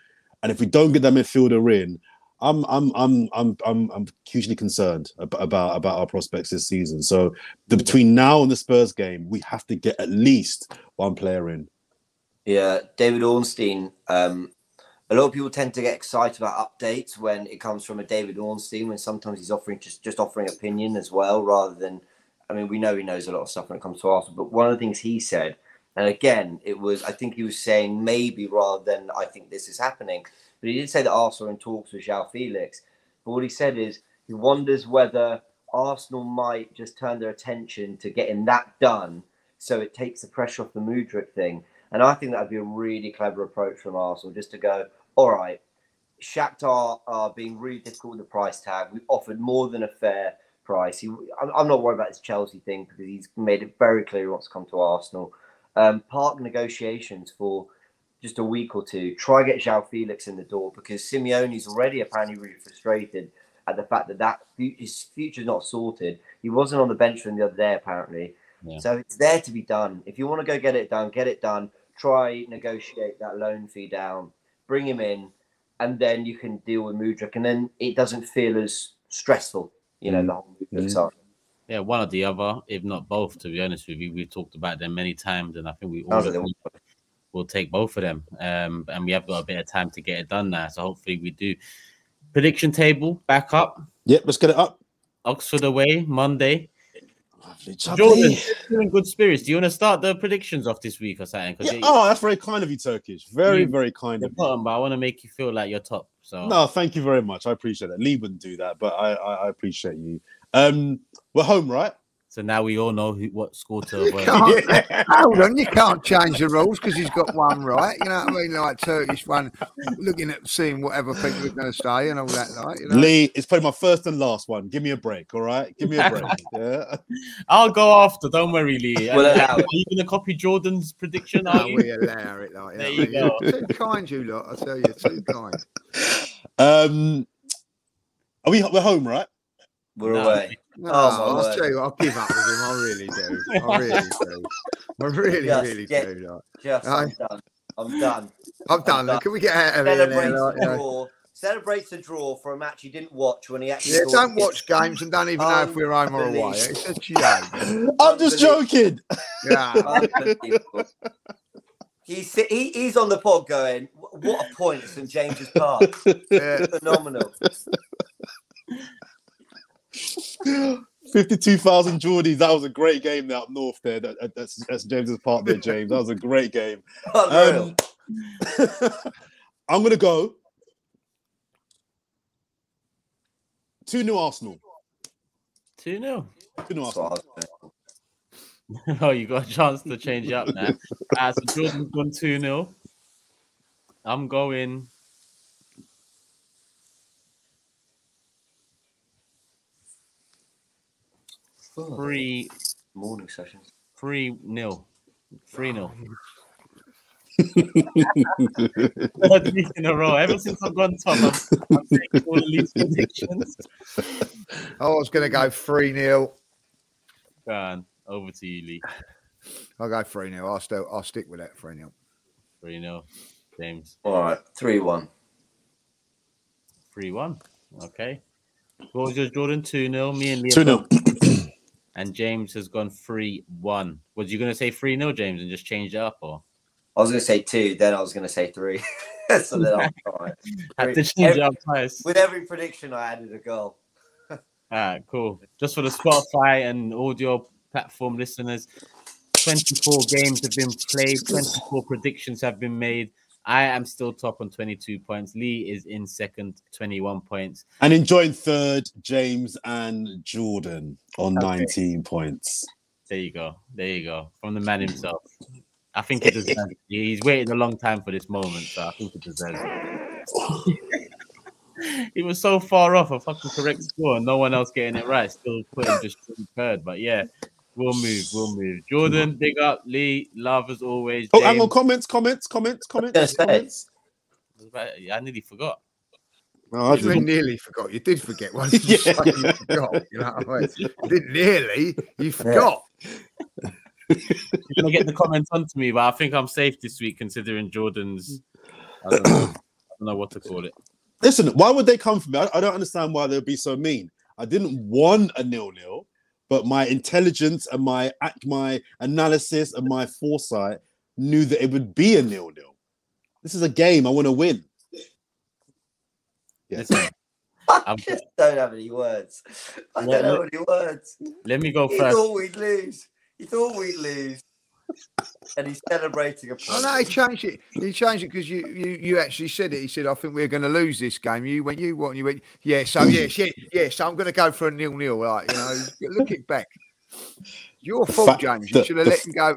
And if we don't get that midfielder in, I'm hugely concerned about our prospects this season. So between now and the Spurs game, we have to get at least one player in.
Yeah, David Ornstein. A lot of people tend to get excited about updates when it comes from a David Ornstein, when sometimes he's offering just offering opinion as well, rather than, I mean, we know he knows a lot of stuff when it comes to Arsenal. But one of the things he said, and again, I think he was saying maybe rather than I think this is happening. But he did say that Arsenal are in talks with João Felix. But what he said is he wonders whether Arsenal might just turn their attention to getting that done so it takes the pressure off the Mudryk thing. And I think that would be a really clever approach from Arsenal, just to go, all right, Shakhtar are being really difficult with the price tag. We've offered more than a fair price. I'm not worried about this Chelsea thing because he's made it very clear he wants to come to Arsenal. Park negotiations for just a week or two. Try get João Felix in the door because Simeone's already apparently really frustrated at the fact that his future's not sorted. He wasn't on the bench from the other day, apparently. Yeah. So it's there to be done. If you want to go get it done, get it done. Try negotiate that loan fee down, bring him in, and then you can deal with Mudryk. And then it doesn't feel as stressful, the whole Mudryk side.
Yeah, one or the other, if not both, to be honest with you. We've talked about them many times, and I think we all will take both of them. And we have got a bit of time to get it done now, so hopefully we do. Prediction table back up.
Yep, let's get it up.
Oxford away, Monday.
Lovely.
Jordan, you're in good spirits. Do you want to start the predictions off this week or something?
Yeah. That's very kind of you, Turkish. Very, very kind of you.
Bottom, but I want to make you feel like you're top. So
no, thank you very much. I appreciate it. Lee wouldn't do that, but I appreciate you. We're home, right?
So now we all know what score to avoid.
Hold on, you can't change the rules because he's got one right. You know what I mean? Like Turkish one, looking at seeing whatever people are going to say and all that. Like,
Lee, it's probably my first and last one. Give me a break, all right? Give me a break. Yeah.
I'll go after. Don't worry, Lee.
We'll allow it.
Are you going to copy Jordan's prediction?
We allow it. Like,
there you go.
Too kind, you lot. I tell you, too kind.
We're home, right?
We're away.
No, I'll tell you, I'll give up with him. I really do. I really do. I really do.
I'm done.
I'm done. Can we get out of here?
Celebrates a draw for a match he didn't watch when he actually.
Yeah, don't watch games and don't even know if we're home or away. It's a joke.
I'm just joking.
Yeah.
He's on the pod going, what a point at St James's Park. Yeah. Phenomenal.
52,000 Geordies. That was a great game there up north there. That's James's Park there, James. That was a great game. I'm going to go 2-0 Arsenal.
2-0.
2-0 Arsenal.
Oh, you got a chance to change it up now. So Jordan's gone 2-0. I'm going 3
morning sessions.
3-0. 3-0. Third week in a row. Ever since I've gone top, I'm taking all the least predictions.
I was going to go 3-0.
Go on. Over to you, Lee.
I'll go 3-0. I'll stick with that 3-0.
3-0. James.
All right. 3-1.
3-1. Okay. What was yours, Jordan? 2-0. Me and Lee.
2-0.
And James has gone 3-1. Was you going to say 3-0, James, and just change it up, or?
I was going to say 2, then I was going to say 3. So then I'm fine.
Had to change it up twice.
With every prediction, I added a goal.
All right, cool. Just for the Spotify and audio platform listeners, 24 games have been played, 24 predictions have been made. I am still top on 22 points. Lee is in second, 21 points.
And enjoying third, James and Jordan on 19 points.
There you go. There you go. From the man himself. I think he deserves it. He's waited a long time for this moment, so I think he deserves it. He was so far off a fucking correct score and no one else getting it right. Still put him just third. But yeah, we'll move. Jordan, big up. Lee, love as always.
Oh, hang on. Comments.
I nearly forgot.
No,
you nearly forgot. You did forget once. You forgot. You know what I mean? You didn't nearly. You forgot.
You're gonna get the comments onto me, but I think I'm safe this week considering Jordan's. I don't know. don't know what to call it.
Listen, why would they come for me? I don't understand why they'd be so mean. I didn't want a 0-0, but my intelligence and my analysis and my foresight knew that it would be a 0-0. This is a game. I want to win. Yes.
Listen,
I just don't have any words. I don't have any words.
Let me go
He
first.
thought we'd lose. He thought we'd lose. And he's celebrating a point.
Oh, no, he changed it. He changed it because you actually said it. He said, I think we're going to lose this game. You went, what? And you went, yeah, so so I'm going to go for a 0-0. Like, look it back. Your fault, James. You should have let him go.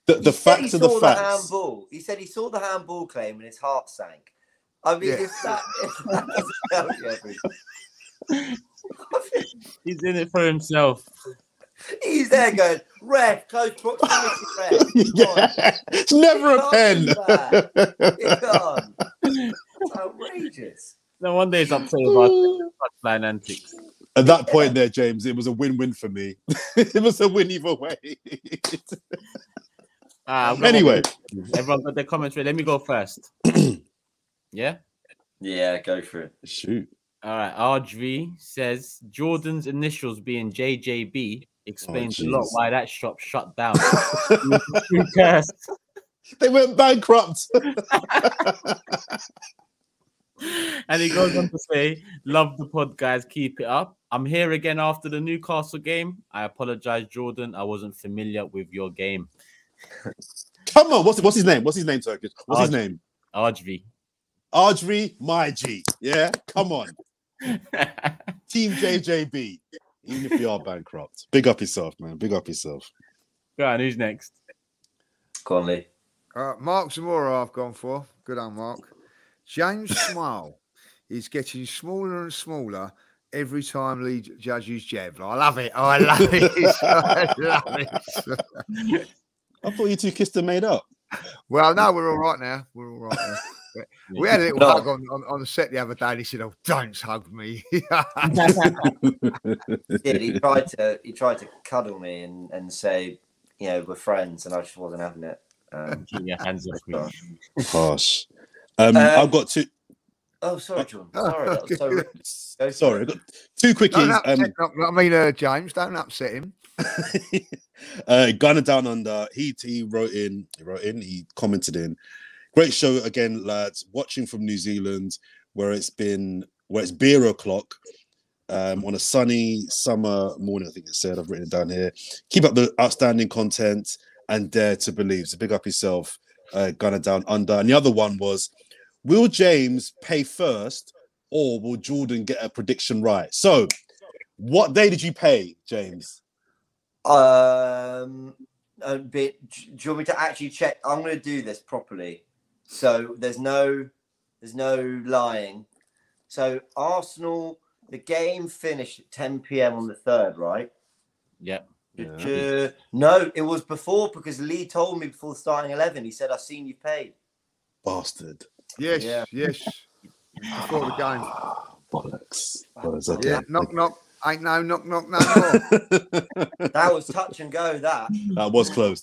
The facts are the facts.
He said he saw the handball claim and his heart sank. I mean, if that doesn't tell you everything.
He's in it for himself.
He's there going, ref, close proximity, ref.
Yeah. It's never a pen.
It's gone. It's outrageous.
No wonder he's upset about touchline antics.
At that point there, James, it was a win-win for me. It was a win either way. Anyway.
Everyone got their comments ready. Let me go first. Yeah?
Yeah, go for it.
Shoot.
All right. RG says Jordan's initials being JJB explains a lot why that shop shut down.
They went bankrupt.
And he goes on to say, love the pod, guys. Keep it up. I'm here again after the Newcastle game. I apologize, Jordan. I wasn't familiar with your game.
Come on. What's his name? What's his name, Turkish? What's his name?
RG.
RG, my G. Yeah, come on. Team JJB. Even if you are bankrupt. Big up yourself, man. Big up yourself.
Go on, who's next?
Conley.
Mark Zamora I've gone for. Good on, Mark. James Smile is getting smaller and smaller every time Lee judges Jev. I love it. I love it. I love it.
I thought you two kissed and made up.
Well, no, we're all right now. We're all right now. We had a little hug on the set the other day. And he said, "Oh, don't hug me."
Yeah, he tried to cuddle me and say, we're friends, and I just wasn't having it.
Keep your hands off me.
Gosh. I've got two.
Oh, sorry, John. Sorry, that was so rude.
Sorry, I've got two quickies.
James, don't upset him.
Gunner Down Under. He wrote in. He commented in. Great show again, lads. Watching from New Zealand, where it's beer o'clock on a sunny summer morning. I think it said. I've written it down here. Keep up the outstanding content and dare to believe. So big up yourself, Gunner Down Under. And the other one was, will James pay first, or will Jordan get a prediction right? So, what day did you pay, James?
A bit. Do you want me to actually check? I'm going to do this properly. So there's no lying. So Arsenal, the game finished at 10 p.m. on the 3rd, right?
Yep.
Yeah.
No, it was before, because Lee told me before the starting 11. He said, "I've seen you paid."
Bastard.
Yes. Before the game.
Bollocks.
Okay. Yeah, knock. Ain't no knock no more.
That was touch and go. That
was close.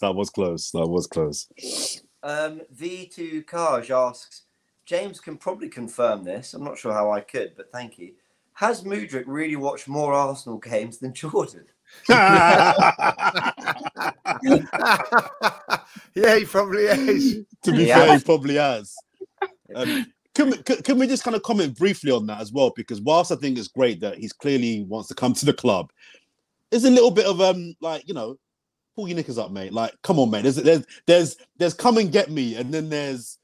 V2 Kaj asks, James can probably confirm this. I'm not sure how I could, but thank you. Has Mudryk really watched more Arsenal games than Jordan?
Yeah, he probably has.
To be fair, he probably has. Can we just kind of comment briefly on that as well? Because whilst I think it's great that he's clearly wants to come to the club, there's a little bit of pull your knickers up, mate. Like, come on, mate. There's come and get me, and then there's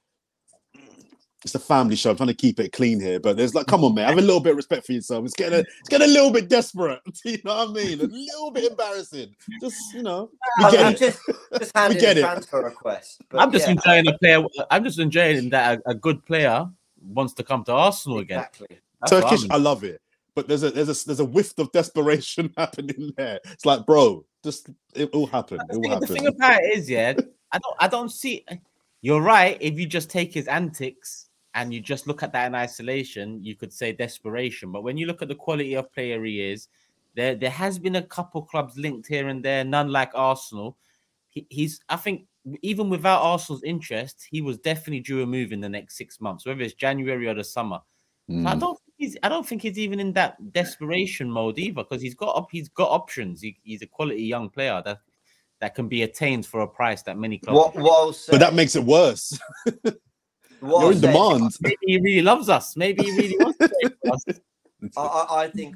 it's a family show. I'm trying to keep it clean here, but there's like, come on, mate. Have a little bit of respect for yourself. It's getting a little bit desperate. You know what I mean? A little bit embarrassing. Just we get it.
Just handing a transfer request.
I'm just enjoying a player. I'm just enjoying that a good player wants to come to Arsenal again.
Exactly.
Turkish, I love it, but there's a whiff of desperation happening there. It's like, bro, it will happen.
The thing about it is, I don't see. You're right. If you just take his antics and you just look at that in isolation, you could say desperation. But when you look at the quality of player he is, there has been a couple clubs linked here and there, none like Arsenal. I think even without Arsenal's interest, he was definitely due a move in the next 6 months, whether it's January or the summer. So I don't think he's even in that desperation mode either, because he's got options. He's a quality young player that can be attained for a price that many clubs.
But that makes it worse. You're in demand.
Maybe he really loves us. Maybe he really wants to play for us.
I think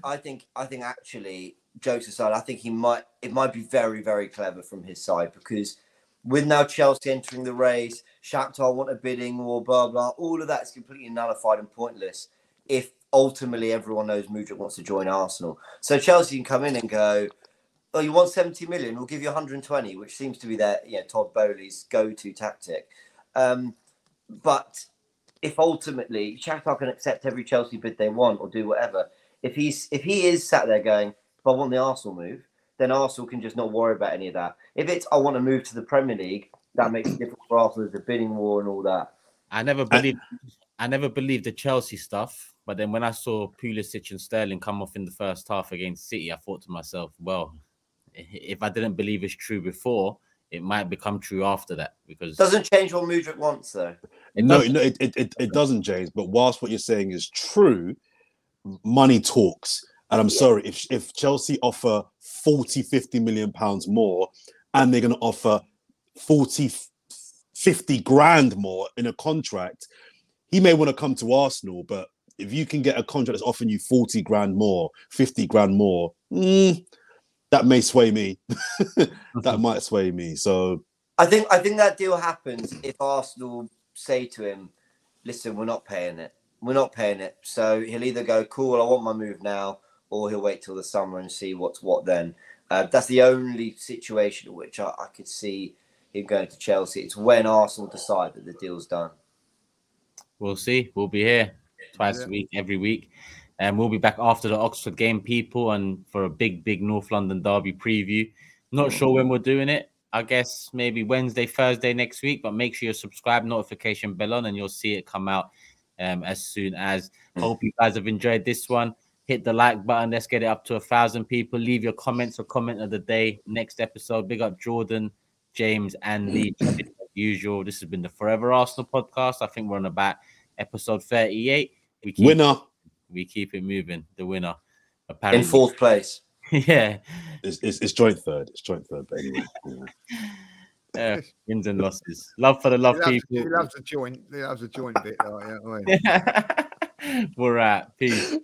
actually, jokes aside, I think it might be very, very clever from his side, because with now Chelsea entering the race, Shakhtar want a bidding war, blah blah, all of that is completely nullified and pointless if ultimately everyone knows Mudryk wants to join Arsenal. So Chelsea can come in and go, "Oh, you want 70 million? We'll give you 120," which seems to be their, Todd Bowley's go-to tactic. But if ultimately Shakhtar can accept every Chelsea bid they want or do whatever, if he is sat there going, "If I want the Arsenal move," then Arsenal can just not worry about any of that. If it's, "I want to move to the Premier League," that makes it difficult for Arsenal. There's a bidding war and all that.
I never believed the Chelsea stuff, but then when I saw Pulisic and Sterling come off in the first half against City, I thought to myself, well, if I didn't believe it's true before, it might become true after that, because
doesn't change what Mudryk wants, though.
It doesn't, James. But whilst what you're saying is true, money talks. And I'm sorry, if Chelsea offer 40-50 million pounds more, and they're going to offer 40-50 grand more in a contract, he may want to come to Arsenal. But if you can get a contract that's offering you 40 grand more, 50 grand more, that may sway me. That might sway me. So
I think that deal happens if Arsenal say to him, "Listen, we're not paying it. We're not paying it." So he'll either go, "Cool, I want my move now," or he'll wait till the summer and see what's what then. That's the only situation in which I could see him going to Chelsea. It's when Arsenal decide that the deal's done.
We'll see. We'll be here twice a week, every week. And we'll be back after the Oxford game, people, and for a big North London derby preview. Not sure when we're doing it. I guess maybe Wednesday, Thursday next week. But make sure you subscribe, notification bell on, and you'll see it come out as soon as. Hope you guys have enjoyed this one. Hit the like button. Let's get it up to 1,000 people. Leave your comments or comment of the day. Next episode. Big up Jordan, James, and Lee. As usual, this has been the Forever Arsenal podcast. I think we're on about episode 38. We keep it moving. The winner, apparently
in 4th place.
Yeah,
it's joint third. It's joint third, but anyway.
Wins and losses. Love for the love people.
He loves a joint. He loves a joint bit. We're at peace.